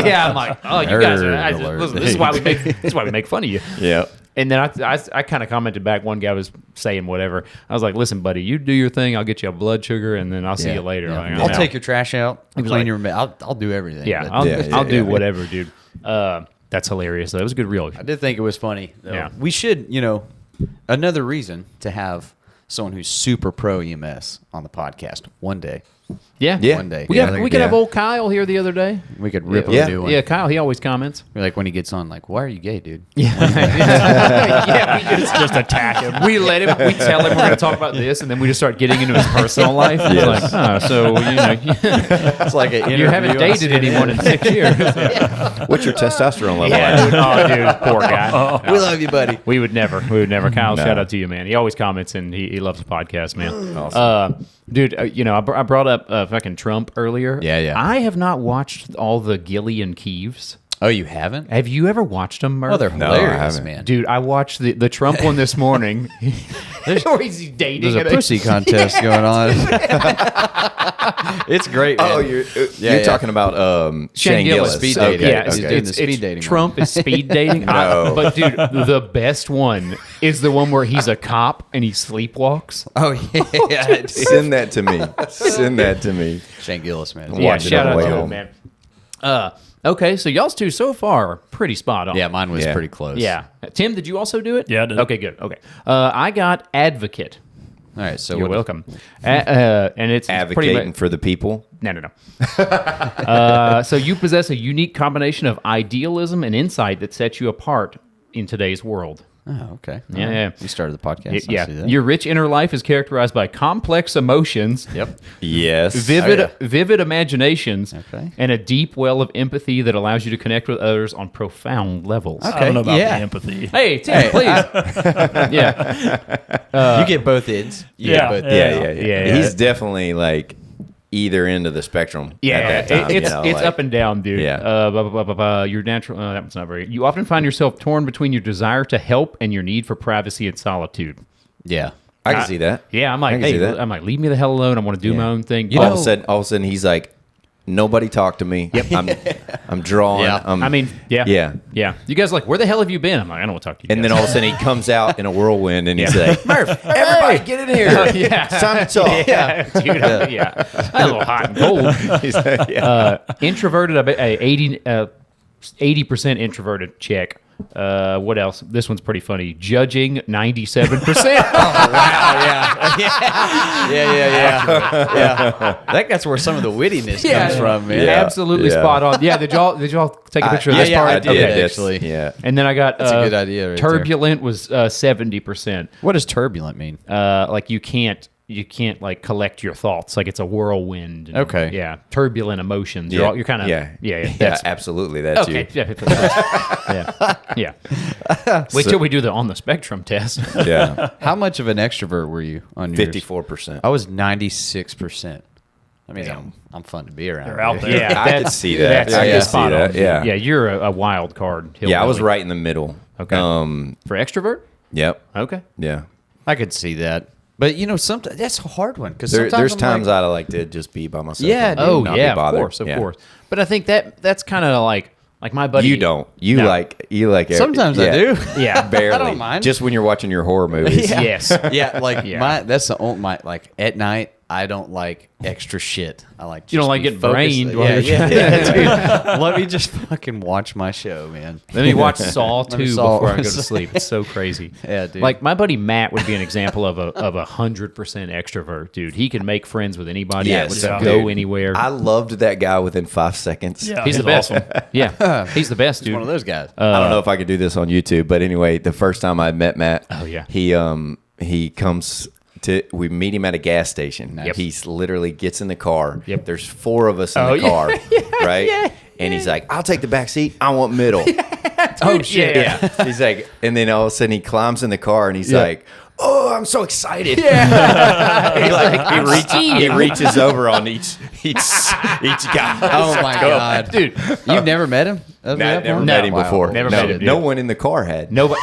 Yeah, I'm like, oh, you guys are.
Nerd alert.
Listen, this is why we make fun of you.
Yeah.
And then I kind of commented back. One guy was saying whatever. I was like, listen, buddy, you do your thing. I'll get you a blood sugar, and then I'll see you later.
Yeah.
Like, I'm
I'll
out.
take your trash out.
was
Clean
like-
your. I'll do everything.
Yeah,
but-
I'll do
yeah.
whatever, dude. That's hilarious. Though. It was a good reel.
I did think it was funny. Though.
Yeah.
We should, another reason to have someone who's super pro EMS on the podcast one day.
Yeah,
Yeah.
One day.
We
Yeah,
could
yeah.
have old Kyle here the other day.
We could rip
Yeah.
a new one.
Yeah, Kyle. He always comments.
Like when he gets on, like, why are you gay, dude?
Yeah, we just attack him. We let him. We tell him we're going to talk about this, and then we just start getting into his personal life. It's like, so
It's like an
you haven't dated anyone in 6 years.
What's your testosterone level?
Yeah, dude. Oh, dude, poor guy.
We love you, buddy.
We would never. Kyle,
No.
shout out to you, man. He always comments, and he loves the podcast, man. Dude, I brought up fucking Trump earlier.
Yeah.
I have not watched all the Gilly and Keeves.
Oh, you haven't?
Have you ever watched them, Murph?
Oh, they're
No, I
hilarious,
haven't.
man.
Dude, I watched the Trump one this morning. Or is he dating?
There's a pussy contest going on. It's great, man.
Oh, you're
yeah.
talking about Shane Gillis.
Speed
Okay,
dating.
Yeah,
He's
okay.
doing the speed dating
Trump is speed dating.
No.
But dude, the best one is the one where he's a cop and he sleepwalks.
Oh yeah, dude.
Send that to me. Send that to me.
Shane Gillis, man.
Yeah,
Watch it
shout
on
out
the
to
way
him,
home.
man. Okay, so y'all's two so far are pretty spot on.
Yeah, mine was
Yeah.
pretty close.
Yeah. Tim, did you also do it?
Yeah, I did.
Okay, good. Okay. I got advocate.
All right, so
You're
what-
welcome. And it's pretty
Advocating
much.
for the people.
No. So you possess a unique combination of idealism and insight that sets you apart in today's world.
Oh, okay.
Yeah,
All right.
yeah.
You started the podcast. I see
Yeah.
that.
Your rich inner life is characterized by complex emotions.
Yep.
Yes.
Vivid imaginations,
Okay.
and a deep well of empathy that allows you to connect with others on profound levels.
I don't know about
yeah.
the empathy.
Hey, Tim, please. Yeah.
You get both ends. You
Yeah.
get both
Yeah.
Yeah.
He's definitely like either end of the spectrum.
Yeah,
at that time,
it's
you know,
it's
like-
up and down, dude.
Yeah.
Your natural. That one's not very. You often find yourself torn between your desire to help and your need for privacy and solitude.
Yeah.
I can see that.
Yeah, I'm
I
like,
can see
hey,
that.
I'm like, leave me the hell alone. I want to do my own thing.
all of a sudden, he's like, nobody talk to me. Yep. I'm drawing.
Yeah.
I mean, yeah,
Yeah.
You guys are like, where the hell have you been? I'm like, I don't want to talk to you.
And then
guys.
all of a sudden he comes out in a whirlwind and he's like, Murph, everybody get in here.
yeah,
It's time to talk.
yeah, dude, yeah, I'm a little hot and cold.
He's like, yeah.
Introverted, 80% introverted. Check. What else? This one's pretty funny. Judging, 97%.
Yeah. That's where some of the wittiness comes from, man.
Yeah.
Absolutely
Yeah.
spot on. Yeah, did y'all take a picture of this
yeah,
part?
I did,
Okay.
actually.
Yeah.
And then I got
That's a good idea right there.
turbulent was 70%.
What does turbulent mean?
Like you can't like collect your thoughts. Like it's a whirlwind. And,
Okay.
Yeah. Turbulent emotions.
Yeah.
You're kind of
Yeah.
yeah.
Yeah,
That's
absolutely. That's
okay.
you.
Yeah. Wait till we do the on the spectrum test.
Yeah.
How much of an extrovert were you on yours?
54%.
I was 96%. That means I'm fun to be around.
They're out
dude.
there.
Yeah,
I could see that.
That's
I
could
could
spot
see
on.
that. Yeah.
Yeah. You're a wild card.
Yeah, I was
hillbilly.
right in the middle.
Okay. For extrovert.
Yep.
Okay.
Yeah.
I could see that. But, sometimes that's a hard one. Because
There's times I'd like to just be by myself.
Yeah,
and
dude.
Oh
not
yeah,
be
of
bothered.
course. But I think that's kind of like my buddy.
You don't. You
No.
like.
Sometimes I
yeah.
do.
Yeah.
Barely.
I don't mind.
Just when you're watching your horror movies.
Yeah.
Yes.
Yeah, like
Yeah.
that's the only like at night I don't like extra shit. I like
You don't
just
like
be
getting
focused.
brained while
Yeah,
you're-
yeah, dude. Let me just fucking watch my show, man.
Let me watch Saw
Let me
2
Saw-
before I go to sleep. It's so crazy.
Yeah, dude.
Like my buddy Matt would be an example of a 100% extrovert, dude. He can make friends with anybody.
Yes,
Would
yeah.
go
dude.
anywhere.
I loved that guy within 5 seconds.
Yeah,
he's the best.
awesome.
Yeah, he's the best, dude.
One of those guys.
I don't know if I could do this on YouTube, but anyway, the first time I met Matt,
Oh, yeah.
he comes to we meet him at a gas station.
Yep.
He's literally gets in the car.
Yep.
There's 4 of us in
Oh,
the
yeah.
car, right? And he's like, "I'll take the back seat. I want middle."
Oh shit! Yeah.
He's like, and then all of a sudden he climbs in the car and he's
Yeah.
like, "Oh, I'm so excited!"
Yeah.
He reaches over on each guy.
Oh my god,
dude.
You've never met him?
I've never
No.
met him
Wow.
before.
Never
no,
met him, dude.
no one in the car had.
Nobody.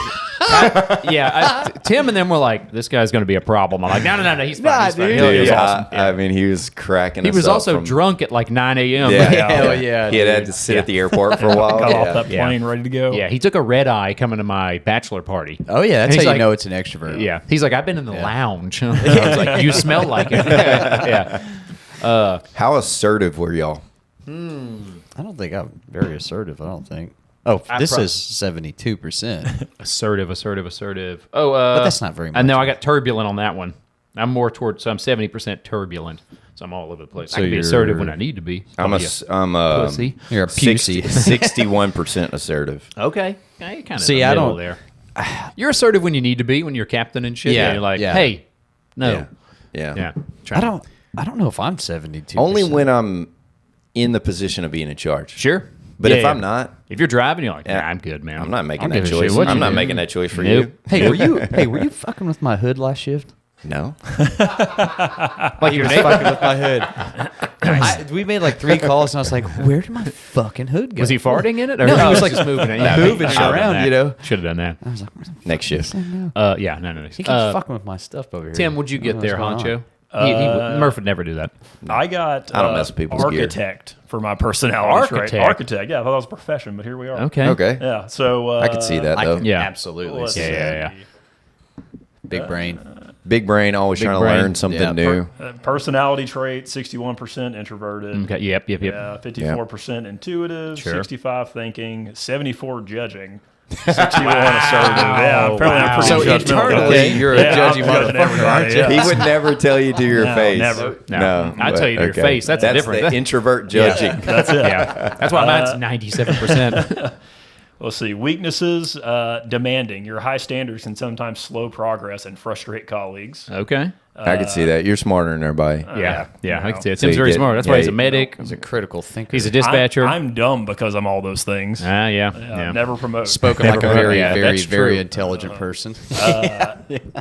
Tim and them were like, "This guy's going to be a problem." I'm like, "No, he's fine. He's fine.
dude.
He
Dude,
was
yeah,
awesome."
I mean, he was cracking.
He
us
was
up
also
from-
drunk at like 9 a.m.
Yeah,
Hell yeah,
He had
dude.
to sit at the airport for a while.
Got off
Yeah.
that plane ready to go.
Yeah, he took a red eye coming to my bachelor party.
Oh yeah,
And
that's
he's
how
like-
you know it's an extrovert.
Yeah, he's like, I've been in the lounge. I was like, you smell like it. Yeah.
How assertive were y'all?
I don't think I'm very assertive. I don't think. Oh,
I
this
prob-
is 72%.
Assertive. Oh,
But that's not very
I know
much.
I got turbulent on that one. I'm more towards, so I'm 70% turbulent. So I'm all over the place. I
So
can be
you're-
assertive when I need to be.
I'm a
pussy.
You're a pusey.
61% assertive.
Okay. Yeah, you're kind of
See,
in the
I
middle
don't-
there. You're assertive when you need to be, when you're captain and shit.
Yeah,
You're like,
yeah.
hey, no.
Yeah.
Yeah.
I don't know if I'm 72%.
Only when I'm in the position of being in charge.
Sure.
But
Yeah,
if
yeah.
I'm not,
If you're driving, you're like,
Yeah.
nah, I'm good, man.
I'm not making
I don't
that
give a shit
choice.
what
I'm
you
not
do.
making that choice for
Nope.
Hey, were you fucking with my hood last shift?
you. No.
Like your
Fucking
neighbor.
with my hood. We made like 3 calls, and I was like, "Where did my fucking hood go?"
Was he farting in it? Or
No, he was
like
like
moving it.
moving it around, you know.
Should have done that.
Next shift.
Yeah, no.
He keeps fucking with my stuff over here.
Tim, would you
I
get
don't know
there,
what's going
Honcho?
on.
Murph would never do that.
I got
I don't mess with people's gear.
architect for my personality trait.
Architect?
Architect. Yeah, I thought that was a profession, but here we are.
Okay.
Okay.
Yeah. So
I could see that,
I
though.
can
Yeah.
absolutely
let's
see
see.
that. Big brain.
Big brain, always trying
brain.
to learn something
Yeah,
new.
Personality trait: 61% introverted.
Okay. Yep.
Yeah, 54% intuitive,
Sure.
65 thinking, 74 judging, 61 assertive. Yeah, apparently I'm pretty
So
judgmental.
internally,
Okay.
you're a
Yeah, I'm
judgy
judging
motherfucker,
everybody,
aren't you?
yeah.
He would never tell you to your
No,
face.
never.
No. I'd
but-
tell you to your face. That's different.
the introvert judging.
That's it.
Yeah. That's why mine's 97%.
Let's see. Weaknesses, demanding. Your high standards can sometimes slow progress and frustrate colleagues.
Okay.
I could see that. You're smarter than everybody.
Yeah. Yeah. I can see it.
So
Tim's
you
very
get-
smart. That's why
yeah,
he's a
you-
medic.
He's a critical thinker.
He's a dispatcher.
I'm dumb because I'm all those things.
Yeah.
Never promote.
spoken like a very,
Yeah,
very,
that's
very
true.
intelligent person.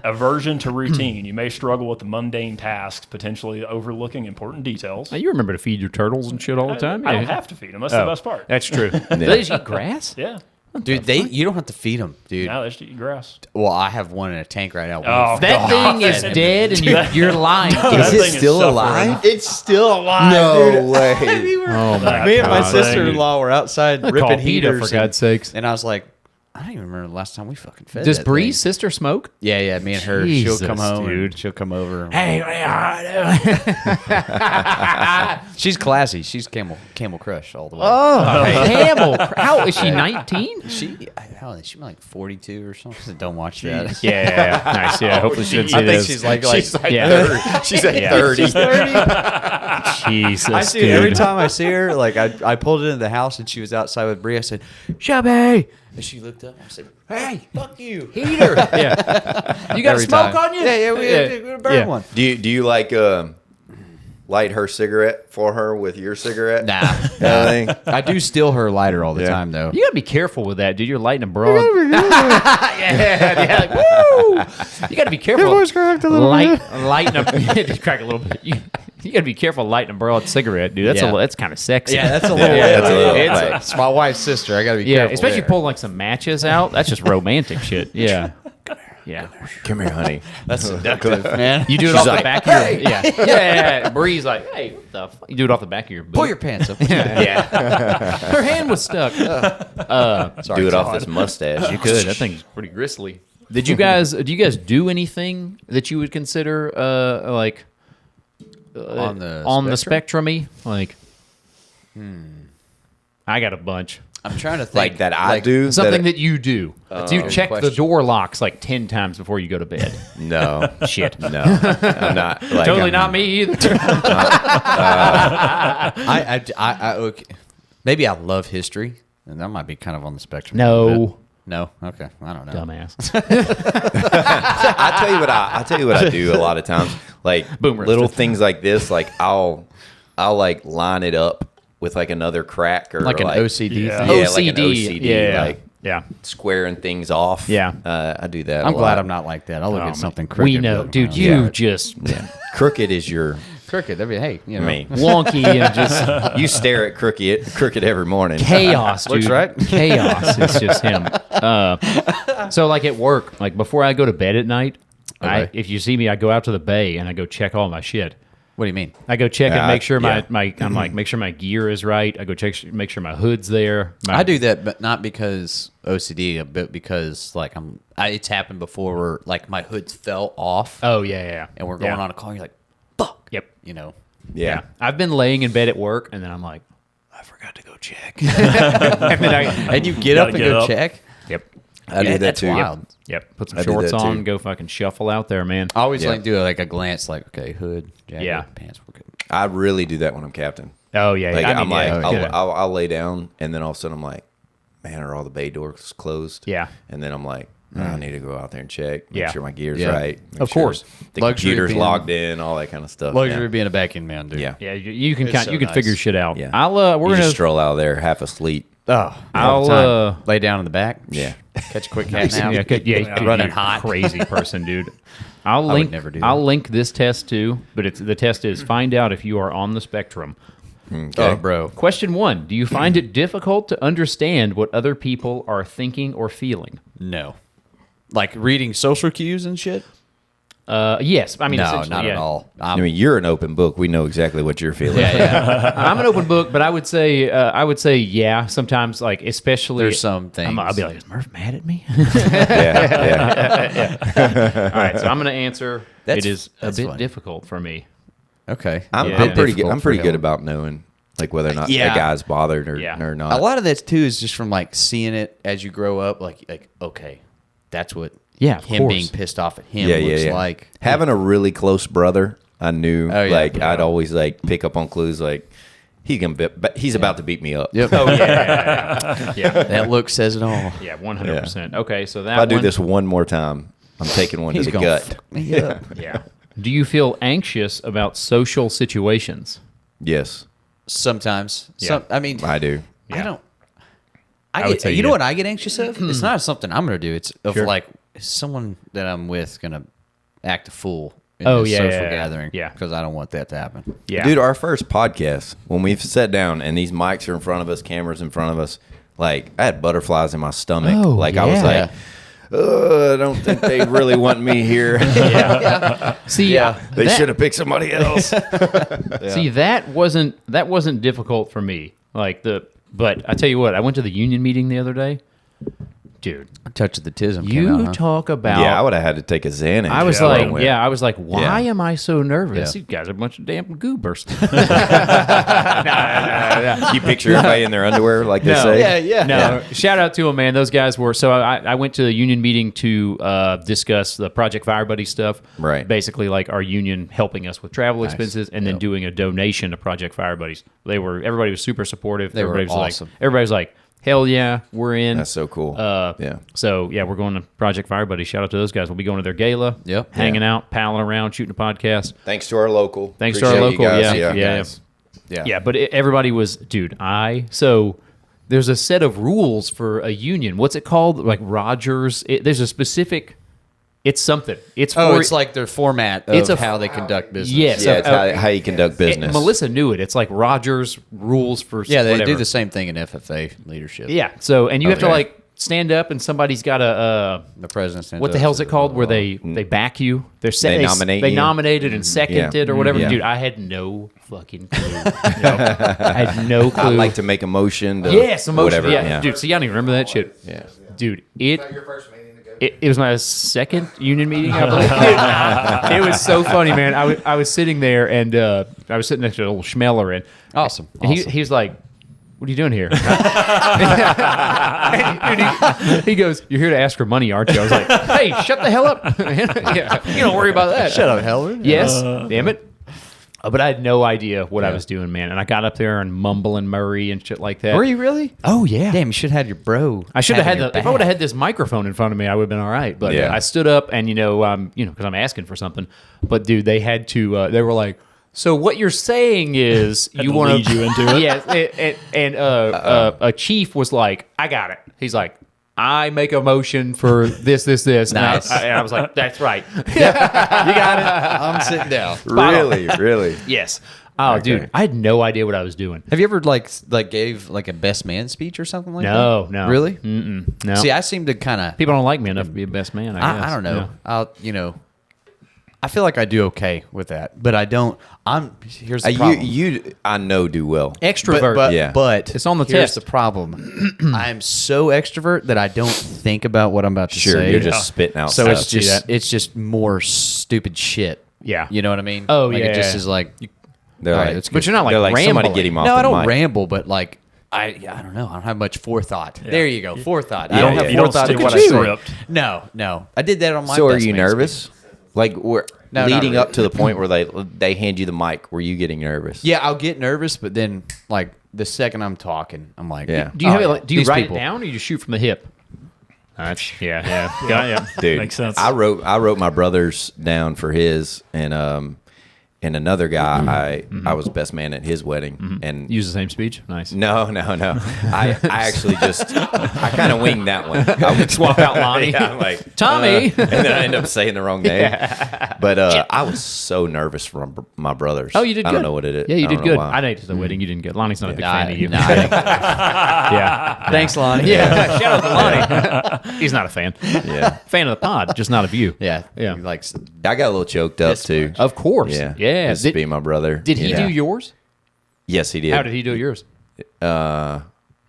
Aversion to routine. You may struggle with the mundane tasks, potentially overlooking important details.
You remember to feed your turtles and shit all the time.
I don't
Yeah.
have to feed them. That's the best part.
That's true. They just eat grass?
Yeah.
Dude, you don't have to feed them, dude.
Now they just eat grass.
Well, I have one in a tank right now.
Oh,
That thing is dead and you're lying.
That
Is
thing
it still
suffering.
alive?
It's still alive.
No way.
Oh my
Me and my
God.
sister-in-law were outside
Call
ripping
PETA,
heaters,
for God's sakes.
and I was like, I don't even remember the last time we fucking fed.
Does
that
Bree's
thing.
sister smoke?
Yeah, me and her.
Jesus,
she'll come home,
dude.
and she'll come over.
Hey,
She's classy. She's Camel Crush all the way.
Camel. How is she? 19?
She like 42 or something. Don't watch that.
Yeah. Nice. Yeah. Hopefully she didn't see
I think
this.
she's like
yeah.
She's like
Yeah.
30.
Jesus,
I see
dude.
her every time I see her. Like I pulled into the house and she was outside with Bree. I said, "Shabby," and she looked up. I said, "Hey, fuck you."
Heater. Yeah. You got
Every
smoke
time.
on you?
Yeah, we burn
Yeah.
one.
Do you like light her cigarette for her with your cigarette?
Nah,
Anything?
I do steal her lighter all the
Yeah.
time though.
You gotta be careful with that, dude. You're lighting a broad. yeah, like, woo! You gotta be careful. Lighting a just crack a little bit. You gotta be careful lighting a broad cigarette, dude. That's
Yeah.
that's kind of sexy.
Yeah, that's a little.
Yeah, that's a little
It's-
It's my wife's sister. I gotta be
yeah.
careful.
Especially
there.
pull like some matches out. That's just romantic shit. Yeah. Yeah.
Come here, honey.
That's seductive, man.
You do it off the back of your yeah. Bree's like, hey, what the fuck? You do it off the back of your boot.
Pull your pants up.
yeah. Her hand was stuck.
Sorry,
Do it off
Todd.
this mustache.
You could. That thing's pretty gristly. Do you guys do anything that you would consider like
On the
on the
spectrum?
spectrum-y? Like, I got a bunch.
I'm trying to think.
Like that I do?
Something that you do. Do you check the
question.
door locks like 10 times before you go to bed?
No.
Shit.
No. I'm not. Like,
Totally
I'm-
not me either.
Okay. Maybe I love history, and that might be kind of on the spectrum.
No.
No. Okay. I don't know.
Dumbass.
I tell you what I do a lot of times. Like
Boom
little
roasted.
things like this. Like I'll like line it up with like another crack or
Like an OCD
Yeah.
thing.
Yeah, like an OCD.
Yeah.
Like
yeah.
squaring things off.
Yeah.
I do that.
I'm
a
glad
lot.
I'm not like that. I'll look
Oh,
at something
man.
crooked.
We know.
but,
Dude,
yeah.
you just
Crooked is your.
crooked. That'd be, hey, you know.
I mean,
wonky and just
you stare at crooked every morning.
chaos, dude.
Looks right.
Chaos. It's just him. So, like at work, like before I go to bed at night,
Okay.
if you see me, I go out to the bay and I go check all my shit.
What do you mean?
I go check and
Yeah,
make sure
yeah.
make sure my gear is right. I go make sure my hood's there.
I do that, but not because OCD, but because like it's happened before where like my hoods fell off
Oh yeah.
and we're going on a call. And you're like, fuck.
Yep.
You know.
Yeah.
I've been laying in bed at work and then I'm like, I forgot to go check. and then
And you get up and
get
go
up.
check.
Yep.
I do that
that's
too.
wild.
Yep. Put some
I do
shorts
that
on,
too.
go fucking shuffle out there, man.
I always
Yeah.
like do like a glance, like okay, hood, jacket,
Yeah.
pants, we're good.
I really do that when I'm captain.
Oh yeah.
Like
I mean,
I'm like,
yeah, yeah.
I'll lay down, and then all of a sudden I'm like, man, are all the bay doors closed?
Yeah.
And then I'm like, I need to go out there and check, make
Yeah.
sure my gear's
Yeah.
right. make
Of
sure
course.
the
Luxury
computer's
being-
logged in, all that kind of stuff.
Luxury
Yeah.
being a backing man, dude.
Yeah.
Yeah, you can
It's so
you can
nice.
figure shit out.
Yeah.
I'll we're
You
gonna
just stroll out there half asleep.
Oh,
I'll,
all the time. Lay down in the back.
Yeah.
Catch a quick cat nap.
yeah,
Running
you're a
hot.
crazy person, dude. I'll
would
link
never do
I'll
that.
link this test too, but the test is find out if you are on the spectrum.
Okay.
Oh, bro.
Question 1: do you find it difficult to understand what other people are thinking or feeling?
No. Like reading social cues and shit.
Yes, I mean,
No,
essentially,
not
yeah.
at all.
I mean, you're an open book. We know exactly what you're feeling.
I'm an open book, but I would say, yeah. Sometimes, like, especially
There's some things.
I'll be like, is Murph mad at me?
yeah.
All right, so I'm going to answer. It is a bit
funny.
difficult for me.
Okay.
I'm
Yeah.
pretty good. I'm pretty
for
good
him.
about knowing like whether or not
Yeah.
a guy's bothered or not.
A lot of that too is just from like seeing it as you grow up. Like okay, that's what
Yeah, of
him
course.
being pissed off at him
yeah,
looks
yeah.
like.
Having a really close brother, I knew
Oh, yeah.
like I'd always like pick up on clues like he's about to beat me up.
Yep.
Oh yeah.
That look says it all.
Yeah, 100%. Okay, so that
If I do
one-
this one more time, I'm taking one
He's
to the
gonna
gut.
fuck me up.
Yeah. Do you feel anxious about social situations?
Yes,
Sometimes.
Yeah.
I mean,
I do.
I don't.
I would say
you
you
know
do.
what I get anxious of? It's not something I'm going to do. It's of
Sure.
like is someone that I'm with going to act a fool in
Oh,
this
yeah,
social
yeah, yeah.
gathering.
Yeah.
Because I don't want that to happen.
Yeah.
Dude, our first podcast, when we've sat down and these mics are in front of us, cameras in front of us, like I had butterflies in my stomach.
Oh,
like I was
yeah.
like, I don't think they really want me here.
See,
They
that-
should have picked somebody else.
See, that wasn't difficult for me. But I tell you what, I went to the union meeting the other day. Dude,
Touch of the tism.
you
came out, huh?
talk about
Yeah, I would have had to take a Xanax.
I was
if
like,
went.
I was like, why
Yeah.
am I so nervous?
Yeah.
These guys are a bunch of damn goobers.
You picture everybody in their underwear, like they say.
No, shout out to them, man. Those guys were. So I went to the union meeting to discuss the Project Fire Buddy stuff.
Right.
Basically, like our union helping us with travel expenses, and then doing a donation to Project Fire Buddies. Everybody was super supportive.
They were
everybody was
awesome.
Everybody was like, hell yeah, we're in.
That's so cool. Yeah.
So yeah, we're going to Project Fire Buddy. Shout out to those guys. We'll be going to their gala.
Yep.
Hanging out, palling around, shooting a podcast.
Thanks to our local.
Thanks to our
Appreciate you
local,
guys.
yeah.
Yeah.
Yeah, but everybody was, dude. So there's a set of rules for a union. What's it called? Like Rogers. There's a specific. It's something. It's for,
It's like their format of
It's a-
how they conduct business.
Yes.
Yeah, it's how you conduct business.
Melissa knew it. It's like Rogers rules for.
Yeah, they
whatever.
do the same thing in FFA leadership.
Yeah. So and you have to
Okay.
like stand up and somebody's got a.
The president's
What the hell's it called? Where they back you?
They nominate
They
you?
nominated and seconded or whatever.
Yeah.
Dude, I had no fucking clue. I had no clue.
I like to make a motion. To
Yes, emotion.
Whatever.
Yeah. Dude. See, I don't even remember that shit.
Yeah.
Dude,
Is that your first meeting to go to?
it was my second union meeting, I believe. It was so funny, man. I was sitting there and I was sitting next to an old Schmeller and
Awesome.
and he was like, "What are you doing here?" And he goes, "You're here to ask for money, aren't you?" I was like, "Hey, shut the hell up! Yeah, you don't worry about that."
Shut up, Howard.
Yes, damn it. But I had no idea what I was doing, man. And I got up there and mumbling Murray and shit like that.
Were you really?
Oh yeah.
Damn, you should have had your bro.
I should have had
having your
if I would have
back.
had this microphone in front of me, I would have been all right. But
Yeah.
I stood up and because I'm asking for something. But dude, they had to. They were like, "So what you're saying is you
to
want
lead you into it?
Yes. And a chief was like, "I got it." He's like, "I make a motion for this."
Nice.
And I was like, "That's right. You got it."
I'm sitting down.
Really?
Yes. Oh, dude, I had no idea what I was doing.
Have you ever like gave like a best man speech or something like that?
No.
Really?
No.
See, I seem to kind of.
People don't like me enough to be a best man. I guess.
I don't know.
Yeah.
I feel like I do okay with that, but I don't. Here's the problem.
You I know do well.
Extrovert.
But,
Yeah.
but
It's on the
here's
test.
the problem. I'm so extrovert that I don't think about what I'm about to
Sure,
say.
you're just spitting out
So
stuff.
it's just more stupid shit.
Yeah.
You know what I mean?
Oh,
like
yeah,
It just
yeah.
is like.
They're
All right,
like,
that's
But you're not like
they're like somebody
rambling.
get him off
No,
the
I don't
mic.
ramble, but like I don't know. I don't have much forethought. There you go, forethought. I
Yeah,
don't
yeah.
have
You
don't
forethought in
stick
what
with
I
the
say.
script.
No. I did that on my.
So are
best
you
man
nervous?
speech.
Like we're
No, not
leading up
really.
to the point where they hand you the mic. Were you getting nervous?
Yeah, I'll get nervous, but then like the second I'm talking, I'm like,
Yeah.
Do you have
oh,
it? Like, do you
these
write
people.
it down or you just shoot from the hip? Yeah.
Dude,
Makes sense.
I wrote my brother's down for his, and and another guy, I was best man at his wedding, and
Use the same speech. Nice.
no. I actually I kind of winged that one. I would
Swap out Lonnie.
Yeah, I'm like
Tommy.
and then I end up saying the wrong name. But I was so nervous for my brothers.
Oh, you did good.
I don't know what it is.
Yeah, you
I
did
don't know
good.
why.
I know to the wedding. You didn't get. Lonnie's not a big fan of you.
Nah.
Yeah.
Thanks, Lonnie.
Yeah. Shout out to Lonnie. He's not a fan.
Yeah,
Fan of the pod, just not of you.
Yeah.
Yeah.
Like,
I got a little choked up
This
too.
Of course.
Yeah,
Yeah.
Used to be my brother.
Did he
Yeah.
do yours?
Yes, he did.
How did he do yours?
Uh,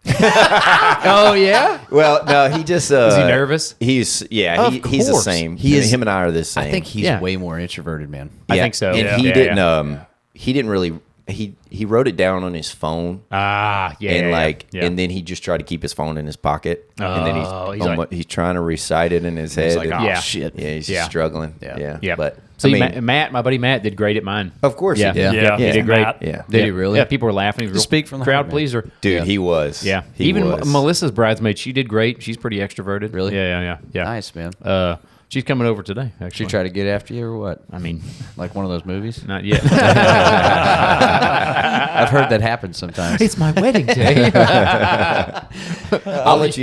Oh yeah.
well, no, he just.
Is he nervous?
He's
Of
he's the
course.
same.
He is-
Him and I are the same.
I think he's
Yeah.
way more introverted, man.
I think so.
And
Yeah.
he
Yeah,
didn't.
yeah.
He didn't really. He wrote it down on his phone.
Ah, yeah.
And
yeah, yeah.
and then he just tried to keep his phone in his pocket, and then
Oh,
he's
he's like-
he's trying to recite it in his head.
like,
and-
oh,
Yeah.
shit.
yeah, he's
Yeah.
struggling.
Yeah.
Yeah.
but
See,
I mean,
Matt, my buddy Matt, did great at mine.
of course
Yeah.
he did.
Yeah.
He did great.
Matt.
Yeah.
Did he really?
Yeah, people were laughing. He was a real
speak from the
crowd
heart, man.
pleaser.
Dude, he was.
Yeah.
He
Even
was.
Melissa's bridesmaid, she did great. She's pretty extroverted.
Really?
Yeah.
Nice, man.
She's coming over today, actually.
She try to get after you or what?
I mean,
Like one of those movies?
not yet.
I've heard that happen sometimes.
It's my wedding day.
I'll let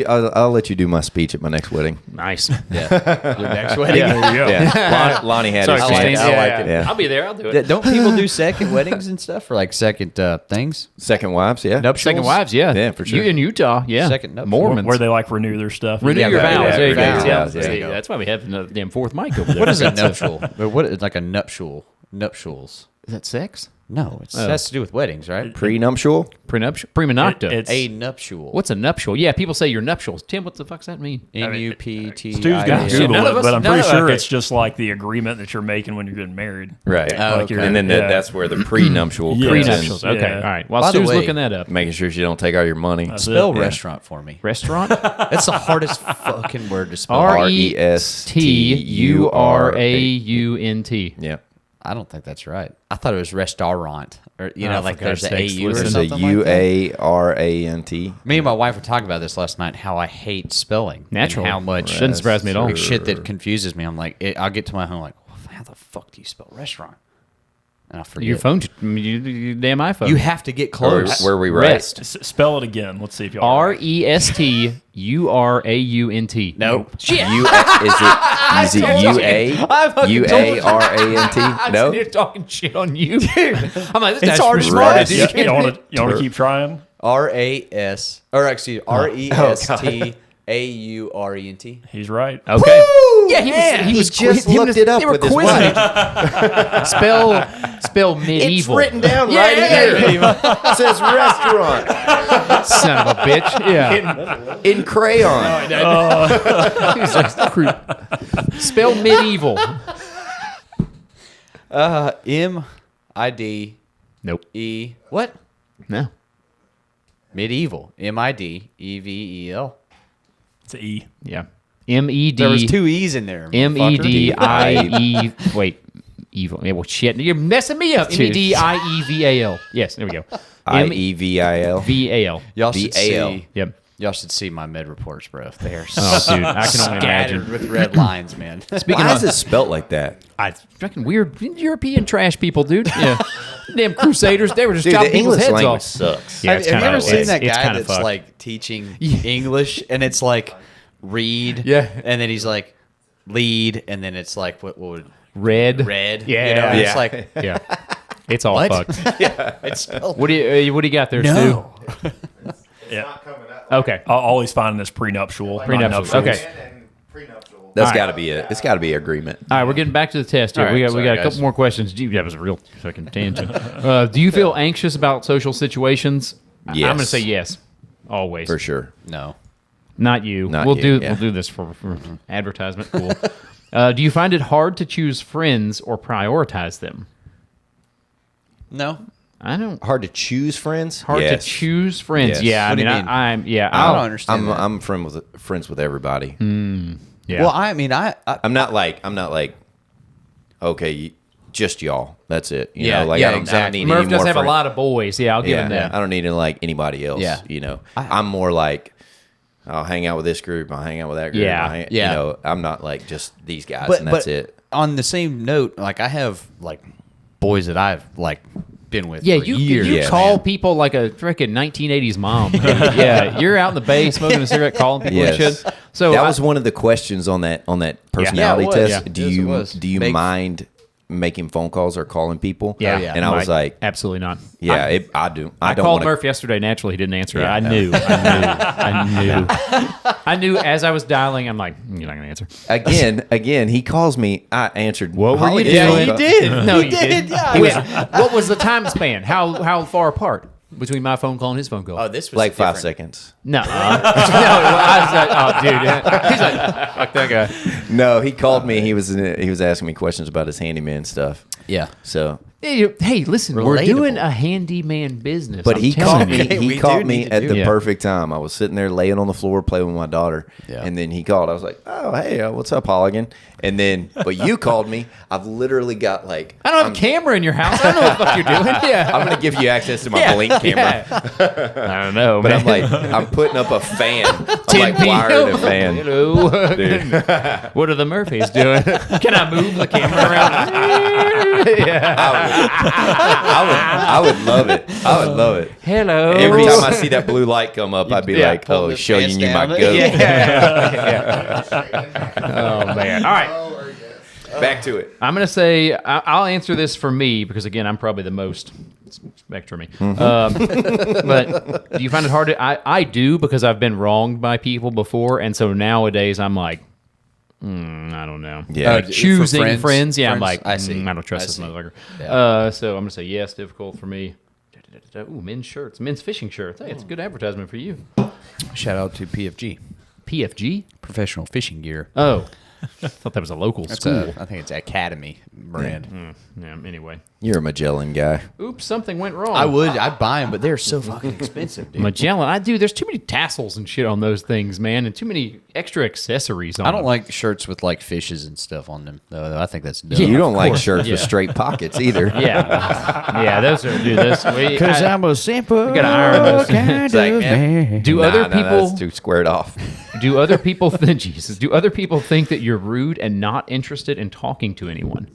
you do my speech at my next wedding.
Nice.
Yeah. Your next wedding?
Yeah.
There you go.
Yeah, Lonnie had
Sorry,
his
Christine.
chance.
Yeah,
I like
yeah.
it. Yeah.
I'll be there. I'll do it.
Don't people do second weddings and stuff for like second things?
Second wives, yeah.
Nuptials?
Second wives, yeah.
Yeah, for sure.
You in Utah, yeah.
Second nuptials.
Mormons.
Where they like renew their stuff.
Renew
Yeah,
your
right,
vows.
yeah,
There you go.
vows,
Yeah.
there you
See,
go.
that's why we have the damn fourth mic over there.
What is a nuptial? Or what is like a nuptial? Nuptials.
Is that sex?
No, it has to do with weddings, right?
Prenuptial.
Prenuptial? Prima nocta.
It's-
A nuptial.
What's a nuptial? Yeah, people say your nuptials. Tim, what the fuck's that mean?
N-U-P-T?
Stu's going to
None
Google
of
it,
us-
but I'm
none
pretty
of-
sure
okay.
it's just like the agreement that you're making when you're getting married.
Right.
Oh,
Like you're-
And then
yeah.
that's where the prenuptial
Yeah.
comes
Prenuptials.
in.
Okay,
Yeah.
all right. While
By the
Stu's
way-
looking that up.
Making sure you don't take all your money.
Spell
Yeah.
restaurant for me.
Restaurant?
That's the hardest fucking word to spell.
R-E-S-T-U-R-A-U-N-T.
Yeah.
I don't think that's right. I thought it was restaurant. Or, you know,
for
like there's
God's
an
sakes,
AU or
listen.
It's a
something like that.
UARANT.
Me and my wife were talking about this last night, how I hate spelling.
Naturally.
And how much
Shouldn't surprise me at all.
shit that confuses me. I'm like, I'll get to my home like, well, how the fuck do you spell restaurant? And I forget.
Your phone, your damn iPhone.
You have to get close.
Where we
Rest.
rest.
Spell it again. Let's see if y'all
R-E-S-T-U-R-A-U-N-T.
Nope.
Is it UARANT? No.
You're talking shit on you. I'm like, this
It's
guy's
hard
pretty
to
smart.
Rest.
dude.
You want to keep trying?
R-A-S, or excuse me, R-E-S-T-A-U-R-E-N-T.
He's right.
Okay. Yeah, he was
just
him and
looked
his-
it up
they were
with his
quizzing
wife.
it. spell medieval.
down
Yeah.
It says restaurant
Son of a bitch. Yeah.
in crayon.
He's like, spell medieval.
M-I-D-E,
Nope.
what?
No.
Medieval. M-I-D-E-V-E-L.
It's an E.
Yeah. M-E-D.
There was two E's in there.
M-E-D-I-E. Wait. Evil. Yeah, well, shit. You're messing me up. M-E-D-I-E-V-A-L. Yes, there we go.
IEVIL.
V-A-L.
Y'all should
V-A-L.
see.
Yep.
Y'all should see my med reports, bro. They are
Oh, dude. I can only
scattered
imagine.
with red lines, man.
Speaking
Why
of
is it spelt like that?
fucking weird European trash people, dude. Yeah. Damn crusaders. They were just
Dude,
chopping
the
people's
English
heads
language
off.
sucks.
Yeah,
have
it's
you
kinda-
ever seen
it's-
that
it's
guy
kinda
that's
fucked.
like teaching English and it's like read,
Yeah.
and then he's like lead, and then it's like what would
Red.
red,
Yeah.
you know, and
Yeah.
it's like
Yeah. It's all
What?
fucked.
it's spelled
What do you got there,
no.
Yeah.
Not coming up.
Stu? Okay.
I'll always find this prenuptial. not
Prenuptial.
nuptials.
Okay.
And prenuptial.
That's
All right.
got to be it. It's got to be agreement.
All right, we're getting back to the test here.
All
we
right,
got
sorry,
a
guys.
couple more questions. Gee, that was a real fucking tangent. Do you feel anxious about social situations?
Yes.
I'm going to say yes, always.
For sure.
No.
Not you.
Not
we'll
you,
do
yeah.
we'll do this for advertisement. Cool. Do you find it hard to choose friends or prioritize them?
No.
I don't.
Hard to choose friends.
Hard
Yes.
to choose friends.
Yes.
Yeah,
What
I
do you
mean,
mean?
I'm yeah.
I don't
I'll-
understand. that.
I'm friends with everybody.
Yeah.
Well, I mean, I
I'm not like okay, just y'all. That's it. You
Yeah,
know, like
yeah,
I don't
exactly.
need
Murph
any
does
more
have a
friends.
lot of boys. Yeah, I'll give
Yeah,
him that.
I don't need to like anybody else.
Yeah.
You know, I'm more like I'll hang out with this group. I'll hang out with that group.
Yeah.
Yeah.
You know, I'm not like just these guys
but
and that's it.
On the same note, like I have like
boys that I've like been with.
Yeah,
for
you
years,
call
man.
people like a freaking 1980s mom. Yeah, you're out in the bay smoking a cigarette, calling people and
Yes.
shit. So
that was one of the questions on that personality
Yeah, it was.
test.
Yeah.
Do
Yes, it
you
was.
do you
Makes-
mind making phone calls or calling people?
Yeah,
yeah.
And I was like,
absolutely not.
yeah, I do.
I
don't
called
want
Murph yesterday. Naturally, he didn't answer.
Yeah,
I
no.
knew. I knew as I was dialing. I'm like, you're not gonna answer.
Again, he calls me. I answered.
What were you
Holligan's
doing?
phone
Yeah,
call.
he did. No, you didn't.
yeah.
He was, what was the time span? How far apart between my phone call and his phone call?
Oh, this was
Like 5
different.
seconds.
No, no. I was like, oh, dude. He's like, fuck that guy.
No, he called me. He was asking me questions about his handyman stuff.
Yeah.
So,
Hey, listen, we're
Relatable.
doing a handyman business.
but
I'm
he
telling
called
you.
me.
Okay,
He
we
called
do
me
need to
at
do
the
it.
perfect time. I was sitting there laying on the floor playing with my daughter,
Yeah.
and then he called. I was like, "Oh, hey, what's up, Holligan?" And then, but you called me. I've literally got like,
I don't have a camera in your house. I don't know what the fuck you're doing. Yeah.
I'm gonna give you access to my Blink camera.
Yeah. I don't know,
But
man.
I'm like, I'm putting up a fan. I'm
10
like wiring a fan.
Hello. What are the Murphys doing? Can I move the camera around? Yeah.
I would love it. I would love it.
Hello.
Every time I see that blue light come up, I'd be
Yeah.
like,
Pull
"Oh,
the
showing
pants
you my
down.
goat."
Oh man. All right.
Back to it.
I'm gonna say I'll answer this for me because again I'm probably the most spectrumy. But do you find it hard to? I do because I've been wronged by people before, and so nowadays I'm like, I don't know.
Yeah.
Like choosing
For
friends. Yeah, I'm
friends,
like,
I see.
I don't trust
I
this
see.
motherfucker.
Yeah.
So I'm gonna say yes. Difficult for me. Ooh, men's shirts, men's fishing shirts. Hey, it's a good advertisement for you.
Shout out to PFG,
PFG.
Professional Fishing Gear.
Oh, I thought that was a local
That's
school.
I think it's Academy brand.
Yeah. Anyway,
You're a Magellan guy.
oops, something went wrong.
I'd buy them, but they're so fucking expensive, dude.
Magellan. I do. There's too many tassels and shit on those things, man, and too many extra accessories on
I don't
them.
like shirts with like fishes and stuff on them, though. I think that's dumb.
Yeah.
You don't
of
like
course.
shirts with
Yeah.
straight pockets either.
Yeah, yeah. Those are dude. Those
Because I'm a simple
gotta iron those.
kind
It's like,
of man.
do
Nah,
other
nah,
people
that's too squared off.
do other people think Jesus? Do other people think that you're rude and not interested in talking to anyone?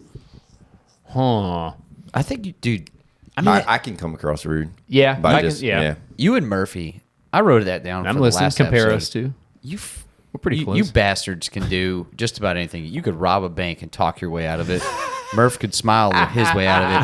Huh.
I think, dude,
I can come across rude.
Yeah.
By
I can-
just,
yeah.
you and Murphy, I wrote that down
I'm
for the
listening.
last
Compare
episode.
us to. We're pretty
you,
close.
you bastards can do just about anything. You could rob a bank and talk your way out of it. Murph could smile his way out of it.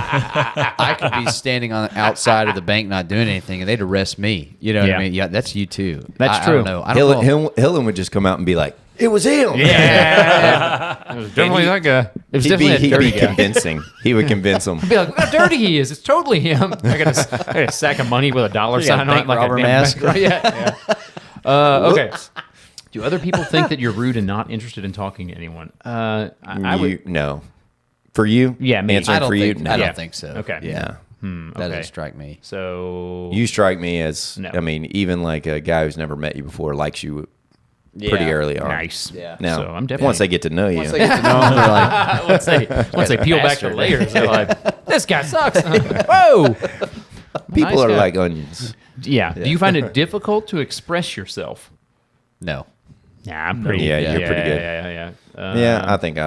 I could be standing on the outside of the bank not doing anything, and they'd arrest me. You know what
Yeah.
I mean? Yeah, that's you too.
That's
I
true.
don't know. I don't know.
Hillen would just come out and be like, "It was him."
Yeah. It was definitely like a. It was definitely a
He'd
dirty
be
guy.
convincing. He would convince them.
Be like, look how dirty he is. It's totally him. I got a sack of money with a dollar
You got a
sign on it,
bank
like
robber
a damn
mask.
bank- Yeah. Okay. Do other people think that you're rude and not interested in talking to anyone? I would.
No. For you?
Yeah, me.
Answering
I don't
for
think.
you? No.
I
Yeah.
don't think so.
Okay.
Yeah,
No.
that
okay.
doesn't strike me.
So
You strike me as,
No.
I mean, even like a guy who's never met you before likes you pretty
Yeah.
early on.
nice.
Yeah.
Now,
So I'm definitely-
once they get to know you,
Once they get to know him, they're like,
once they peel back the
Bastard.
layers, they're like, this guy sucks. Whoa.
people
Nice
are
guy.
like onions.
Yeah. Do you find it difficult to express yourself?
No.
Yeah, I'm pretty.
Yeah, you're pretty good.
Yeah.
Yeah, I think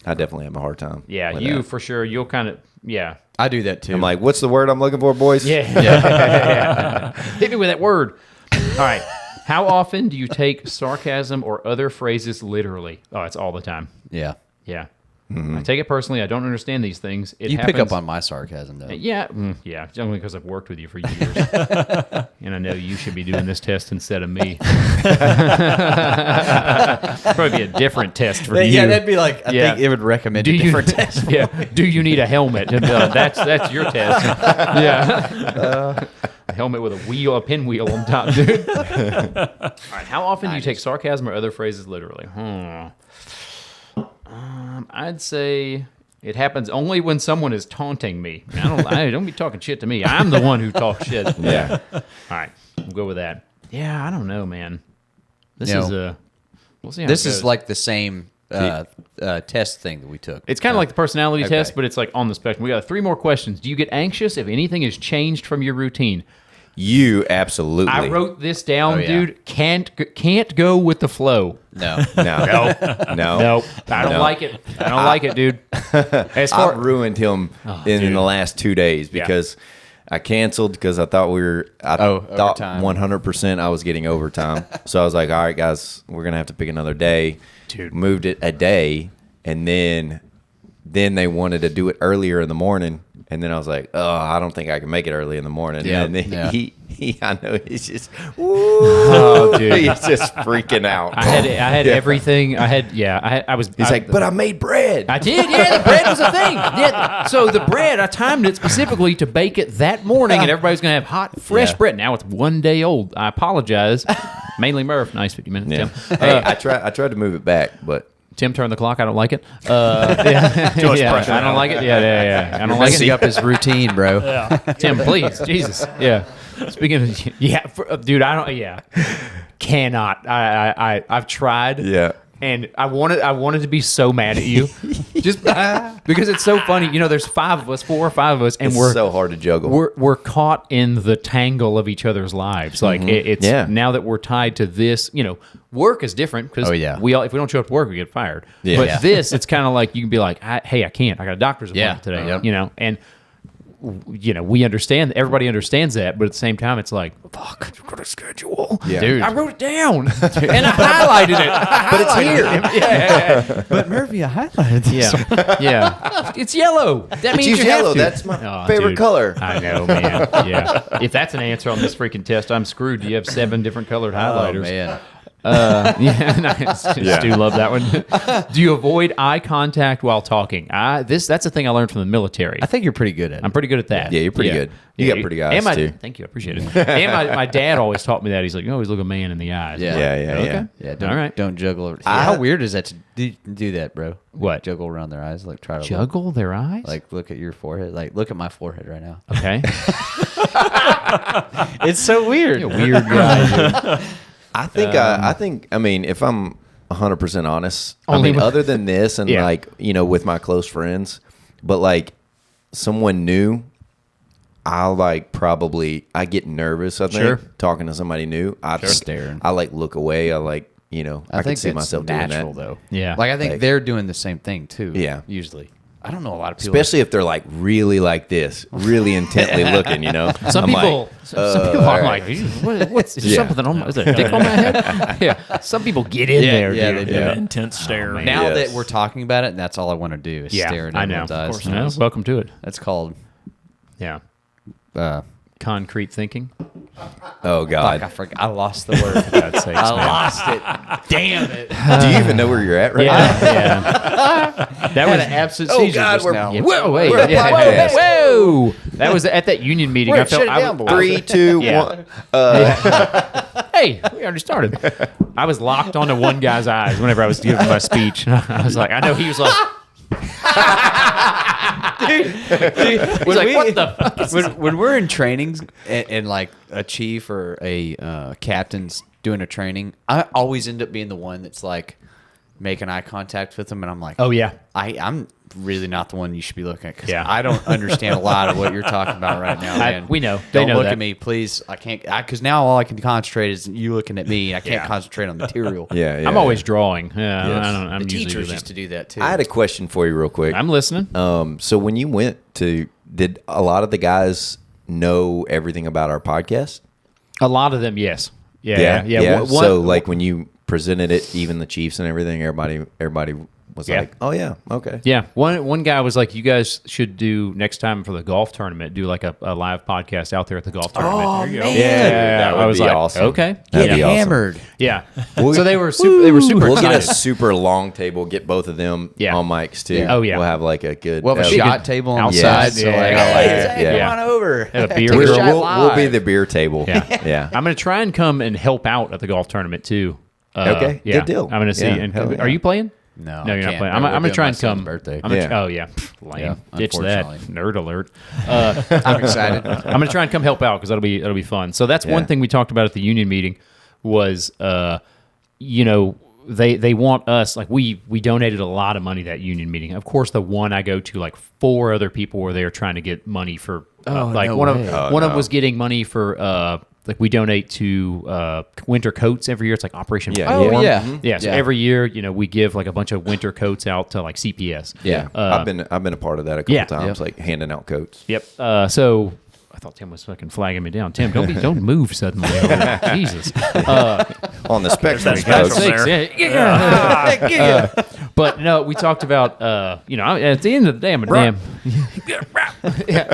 I definitely have a hard time.
Yeah,
with
you
that.
for sure. You'll kind of. Yeah.
I do that too.
I'm like, what's the word I'm looking for, boys?
Yeah. Hit me with that word. All right. How often do you take sarcasm or other phrases literally? Oh, it's all the time.
yeah.
Yeah. I take it personally. I don't understand these things. It
You
happens.
pick up on my sarcasm though.
Yeah, yeah. Only because I've worked with you for years, and I know you should be doing this test instead of me. Probably be a different test for you.
Yeah, that'd be like I
Yeah.
think it would recommend
Do
a
you?
different test.
Yeah. Do you need a helmet? That's your test. Yeah. A helmet with a wheel, a pinwheel on top, dude. All right. How often do you take sarcasm or other phrases literally? I'd say it happens only when someone is taunting me. I don't be talking shit to me. I'm the one who talks shit.
Yeah.
All right, we'll go with that. Yeah, I don't know, man. This
You
is
know,
we'll see how
This
it
is
goes.
like the same test thing that we took.
It's kind of like the personality test,
okay.
but it's like on the spectrum. We got 3 more questions. Do you get anxious if anything has changed from your routine?
You absolutely.
I wrote this down,
Oh, yeah.
dude. Can't go with the flow.
No.
No. No.
Nope. I don't
No.
like it. I don't like it, dude. As far
I've ruined him in
dude.
the last 2 days because I canceled because I thought I thought
overtime.
100% I was getting overtime. So I was like, all right, guys, we're going to have to pick another day.
Dude.
Moved it a day, and then they wanted to do it earlier in the morning. And then I was like, oh, I don't think I can make it early in the morning.
Yeah,
And then
yeah.
I know he's just,
Oh, dude.
he's just freaking out.
I had everything. I was.
He's like, but I made bread.
I did, yeah. The bread was a thing. Yeah. So the bread, I timed it specifically to bake it that morning, and everybody's gonna have hot, fresh
Yeah.
bread. Now it's 1 day old. I apologize. Mainly Murph. Nice 50 minutes,
Yeah.
Tim.
Hey, I tried to move it back, but
Tim turned the clock. I don't like it. Yeah,
pressure.
I don't like it. Yeah. I don't like
Messing
it.
up his routine, bro.
Tim, please, Jesus. Yeah. Speaking of, dude, I don't. Yeah, cannot. I've tried.
yeah.
And I wanted to be so mad at you, just because it's so funny. You know, there's 5 of us, 4 or 5 of us, and
It's
we're
so hard to juggle.
we're caught in the tangle of each other's lives. Like it's
Yeah.
now that we're tied to this. You know, work is different because
Oh, yeah.
we all if we don't show up to work, we get fired.
Yeah.
But
Yeah.
this, it's kind of like you can be like, hey, I can't. I got a doctor's appointment
Yeah.
today.
Yep.
You know, and you know, we understand. Everybody understands that, but at the same time, it's like, fuck, I've got a schedule.
Yeah.
Dude.
I wrote it down and I highlighted it, but it's here. Yeah.
But Murphy, I highlighted this.
Yeah. It's yellow. That means
Use
you have
yellow.
to.
That's my
Oh,
favorite
dude.
color.
I know, man. Yeah. If that's an answer on this freaking test, I'm screwed. You have 7 different colored
Oh,
highlighters.
man.
Yeah, nice. Stu loved that one. Do you avoid eye contact while talking? That's a thing I learned from the military.
I think you're pretty good at it.
I'm pretty good at that.
Yeah, you're pretty good. You got pretty eyes,
and my,
too.
Thank you, I appreciate it. And my dad always taught me that. He's like, you always look a man in the eyes.
Yeah.
Yeah.
Yeah, don't,
All right.
don't juggle. How weird is that to do that, bro?
What?
Juggle around their eyes? Like, try to
Juggle their eyes?
look at your forehead. Like, look at my forehead right now.
Okay.
It's so weird.
You're a weird guy, dude.
I think, I mean, if I'm 100% honest,
Only with-
other than this and
Yeah.
like, you know, with my close friends, but like someone new, I get nervous, I think,
Sure.
talking to somebody new. I
Staring.
I like look away. I like, you know, I, can
think
see
it's
myself
natural,
doing that.
though.
Yeah.
Like, I think
Like-
they're doing the same thing, too.
Yeah.
Usually. I don't know a lot of people.
Especially if they're like really like this, really intently looking, you know?
Some
I'm
people,
like,
some people are like, what's is
Yeah.
something on my, is there a dick on my head? Yeah. Some people get in there,
yeah,
dude.
they do.
An intense stare.
man.
now
Yes.
that we're talking about it, that's all I want to do is
Yeah,
stare at
I know.
everyone's eyes.
Of course, welcome to it.
That's called
Yeah.
uh,
Concrete thinking.
oh God.
I forgot. I lost the word.
For God's sakes,
I
man.
lost it. Damn it.
Do you even know where you're at right now?
Yeah. That
I had
was
an absent
Oh,
seizure
God,
just
we're-
now.
Yeah, whoa, wait,
We're a
yeah,
podcast.
whoa! That was at that union meeting.
We're
I
at
felt
Shutitdownboys.
3, 2,
Yeah.
1.
Hey, we already started. I was locked onto one guy's eyes whenever I was giving my speech. I was like, I know he was like, he's like, what the fuck?
when we're in trainings and like a chief or a captain's doing a training, I always end up being the one that's like making eye contact with them, and I'm like,
Oh yeah,
I'm really not the one you should be looking at because
Yeah.
I don't understand a lot of what you're talking about right now, man.
we know. They
Don't
know
look
that.
at me, please. I can't because now all I can concentrate is you looking at me. I can't
Yeah.
concentrate on material.
Yeah, yeah.
I'm always drawing. Yeah,
Yes.
I'm
The
usually
teachers
do
used to
that.
do that too.
I had a question for you real quick.
I'm listening.
So when you went to, did a lot of the guys know everything about our podcast?
A lot of them, yes. Yeah. One-
So like when you presented it, even the Chiefs and everything, everybody was
Yeah.
like, "Oh yeah, okay."
Yeah, one guy was like, "You guys should do next time for the golf tournament. Do like a live podcast out there at the golf tournament."
Oh,
There you go.
man.
Yeah,
That would
I was
be
like,
awesome.
okay,
That'd
Get
be awesome.
hammered.
yeah. So they were super
We'll get a
excited.
super long table. Get both of them
Yeah.
on mics too.
Yeah. Oh, yeah.
We'll have like a good.
We'll have a
that'll be
shot
good.
table on
Outside,
the side. So
yeah,
like,
I like
hey,
it.
Zach,
Yeah.
come on over.
Have a beer
Take
We're-
shot
we'll be
live.
the beer table.
Yeah.
yeah.
I'm gonna try and come and help out at the golf tournament too.
Okay,
yeah.
good deal.
I'm gonna see.
Yeah,
And
hell yeah.
are you playing?
No,
No,
I
you're not
can't.
playing. I'm
We're
gonna
doing
try
my
and come.
son's birthday.
I'm gonna,
Yeah.
Oh yeah, lame.
Yeah,
Ditch that.
unfortunately.
Nerd alert.
I'm excited.
I'm gonna try and come help out because that'll be fun. So that's one
Yeah.
thing we talked about at the union meeting was, you know, they want us like we donated a lot of money that union meeting. Of course, the one I go to, like 4 other people were there trying to get money for like
no
one
way.
of one of them was getting money for like we donate to winter coats every year. It's like Operation
Yeah.
Oh,
Warm.
yeah.
Yeah, so
Yeah.
every year, we give like a bunch of winter coats out to like CPS.
Yeah, I've been a part of that a couple
yeah.
times,
Yep.
like handing out coats.
Yep. So I thought Tim was fucking flagging me down. Tim, don't move suddenly. Jesus.
On the spectrum,
special
coats.
there.
Yeah. But no, we talked about at the end of the day, I'm a damn. Yeah.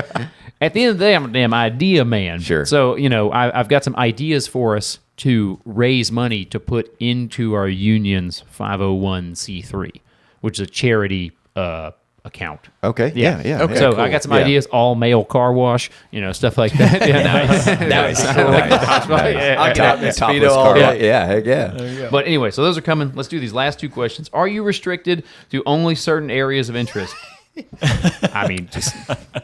At the end of the day, I'm a damn idea man.
Sure.
So I've got some ideas for us to raise money to put into our union's 501c3, which is a charity account.
Okay. Yeah. Yeah.
Okay.
So
cool.
I got some
Yeah.
ideas, all male car wash, stuff like that. Yeah,
Nice.
I'll
get out in the
Topless
Speedo all
car.
day.
Yeah. Heck yeah.
But anyway, so those are coming. Let's do these last two questions. Are you restricted to only certain areas of interest? I mean, just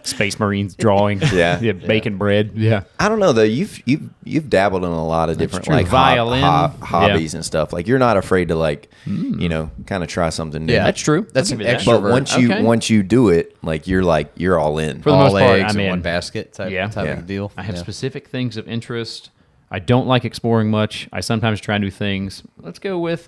Space Marines drawing,
Yeah.
bacon bread, yeah.
I don't know though. You've dabbled in a lot of different
true.
like
Violin.
hobbies and stuff. Like you're not afraid to like kind of try something new.
Yeah,
That's true.
That's
I'll
an
give you that.
extra.
But
Okay.
once you do it, like you're all in.
For the
all
most part,
eggs
I'm
in
in.
one basket type
Yeah.
of deal.
I have
Yeah.
specific things of interest. I don't like exploring much. I sometimes try new things. Let's go with.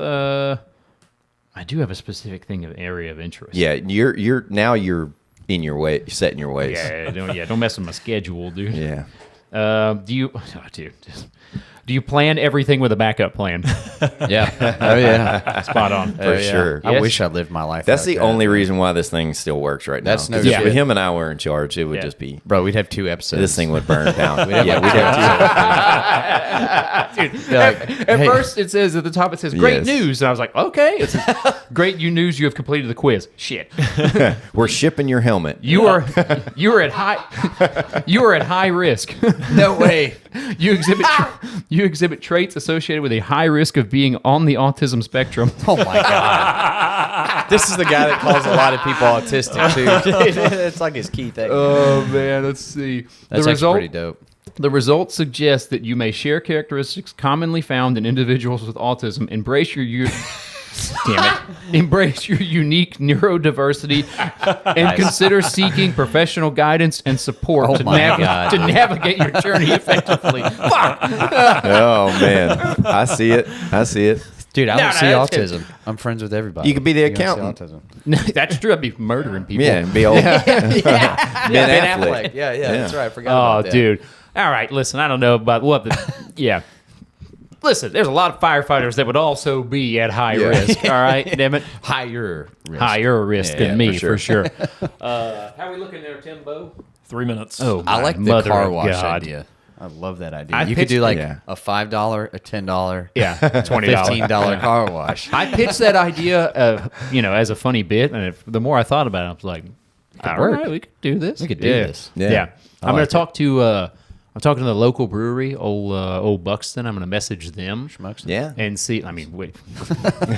I do have a specific thing of area of interest.
Yeah, you're now in your way. You're set in your ways.
Don't mess with my schedule, dude.
Yeah.
Do you plan everything with a backup plan?
Yeah. Oh yeah.
Spot on.
For sure.
I
Yes.
wish I lived my life.
That's
like
the
that.
only reason why this thing still works right now.
That's no
'Cause if
shit.
him and I were in charge, it would
Yeah.
just be
Bro, we'd have 2 episodes.
this thing would burn down.
We'd have
yeah,
like
we'd
two
have
episodes.
At
Hey.
first, it says at the top, it says great
Yes.
news. And I was like, okay. It's great news. You have completed the quiz. Shit.
we're shipping your helmet.
You are at high risk.
No way.
You exhibit traits associated with a high risk of being on the autism spectrum.
Oh my god. This is the guy that calls a lot of people autistic too. It's like his key thing.
Oh man, let's see.
That's actually pretty dope.
The results suggest that you may share characteristics commonly found in individuals with autism. Embrace your unique neurodiversity and consider seeking professional guidance and support
Oh
to,
my God.
to navigate your journey effectively. Fuck!
Oh man, I see it.
Dude, I
No,
don't
no,
see
that's
autism. I'm friends with everybody.
You could be the
don't see
accountant.
autism.
That's true. I'd be murdering people.
Yeah, be old. Ben
Ben
Affleck.
Affleck. Yeah, that's right. I forgot
Oh,
about that.
dude. All right, listen, I don't know about what yeah. Listen, there's a lot of firefighters that would also be at high risk. All right, damn it.
Higher risk.
Higher risk
Yeah,
than me,
for
for sure. How are we looking there, Timbo?
3 minutes.
Oh,
I
my
like the
mother
car
of
wash
God.
idea. I love that idea.
I
You could do
pitched-
like
Yeah.
a $5, a $10,
Yeah, $20.
$15 car wash.
I pitched that idea, as a funny bit, and the more I thought about it, I was like, all
work.
right, we could do this.
We could do
Yeah.
this.
Yeah.
Yeah.
I'm going
like
to talk to. I'm talking to the local brewery, old Buxton. I'm going to message them
Yeah.
and see. I mean, wait,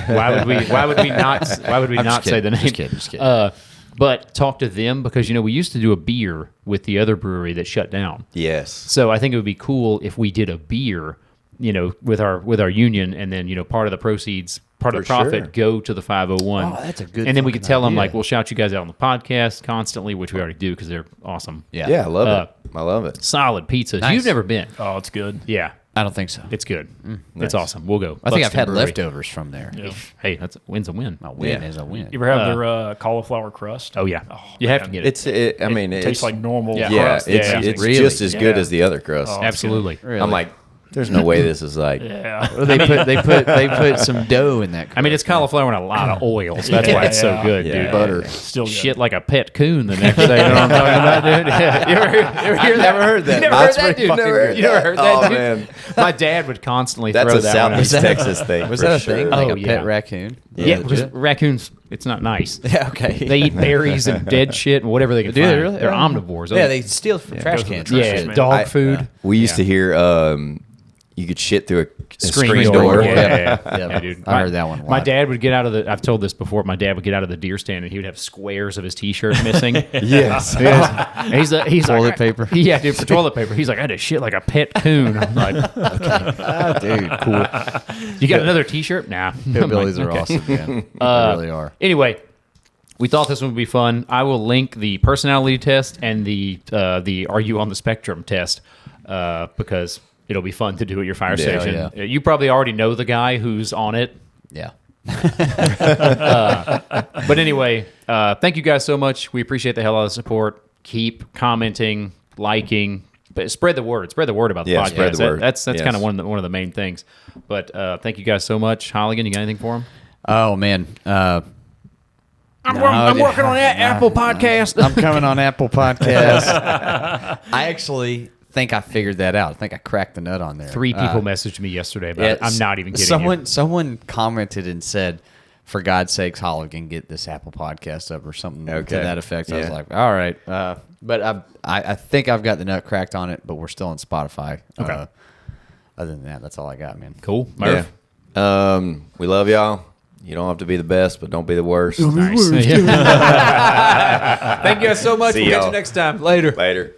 why would we not
just
say the
kidding,
name?
just kidding.
But talk to them because we used to do a beer with the other brewery that shut down.
Yes.
So I think it would be cool if we did a beer, with our union, and then part of the proceeds, part of the
For
profit,
sure.
go to the 501.
Oh, that's a good
And then we could
fucking
tell them
idea.
we'll shout you guys out on the podcast constantly, which we already do because they're awesome.
Yeah.
Yeah, I love it. I love it.
Solid pizza.
Nice.
You've never been?
Oh, it's good.
Yeah,
I don't think so.
it's good.
nice.
It's awesome. We'll go.
I think I've
Buxton
had
Brewery.
leftovers from there.
Yeah.
Hey, that's a win's a win.
A win
Yeah.
is a win.
You ever have their cauliflower crust?
Oh yeah,
Oh,
you have to
man.
get it.
It tastes like normal
Yeah.
Yeah,
crust.
it's
Yeah.
it's
Really?
just as good
Yeah.
as the other crust.
Oh,
Absolutely.
Really?
I'm like, there's no way this is like.
Yeah.
they put some dough in that.
I mean, it's cauliflower and a lot of oil, so that's why it's so
Yeah.
good,
Yeah.
dude.
Butter.
Still good.
Shit like a pet coon the next day. You know what I'm talking about, dude? Yeah. You ever hear that?
Never heard that.
You never
That's
heard that,
pretty
dude?
fucking good.
You never heard that,
Oh,
dude?
man.
My dad would constantly
That's
throw
a
that one out.
Southeast Texas thing.
Was
for
that a
sure.
thing? Like
Oh,
a
yeah.
pet raccoon?
Yeah, because
legit?
raccoons, it's not nice.
Yeah, okay.
They eat berries and dead shit and whatever they can
Do they
find.
really?
They're
Oh.
omnivores.
Yeah, they steal from trash
Go to the
cans.
trash
yeah,
cans, man.
dog
I-
food.
We used to hear you could shit through a screen door.
Yeah,
Yeah,
dude.
I heard that one a
My
lot.
dad would get out of the. I've told this before. My dad would get out of the deer stand and he would have squares of his T-shirt missing.
Yes.
He's
Toilet
like,
paper?
Yeah, dude, for toilet paper. He's like, I had to shit like a pet coon. I'm like, okay, dude, cool. You got another T-shirt? Nah.
Hillbillies are
Okay.
awesome, man. They really are.
Anyway, we thought this one would be fun. I will link the personality test and the Are You on the Spectrum test because it'll be fun to do at your fire station.
yeah.
You probably already know the guy who's on it.
Yeah.
But anyway, thank you guys so much. We appreciate the hell out of the support. Keep commenting, liking, but spread the word. Spread the word about the podcast.
Spread the word.
That's
Yes.
kind of one of the main things. But thank you guys so much. Holligan, you got anything for him?
Oh man.
I'm working on that Apple podcast.
I'm coming on Apple Podcast. I actually think I figured that out. I think I cracked the nut on there.
3 people messaged me yesterday about it. I'm not even kidding
Someone commented and said, "For God's sakes, Holligan, get this Apple Podcast up," or something to that effect. I was
Yeah.
like, "All right," but I think I've got the nut cracked on it. But we're still on Spotify.
Okay.
Other than that, that's all I got, man.
Cool. Murph?
Yeah. We love y'all. You don't have to be the best, but don't be the worst.
Nice. Thank you guys so much.
See
We'll catch
y'all.
you next time. Later.
Later.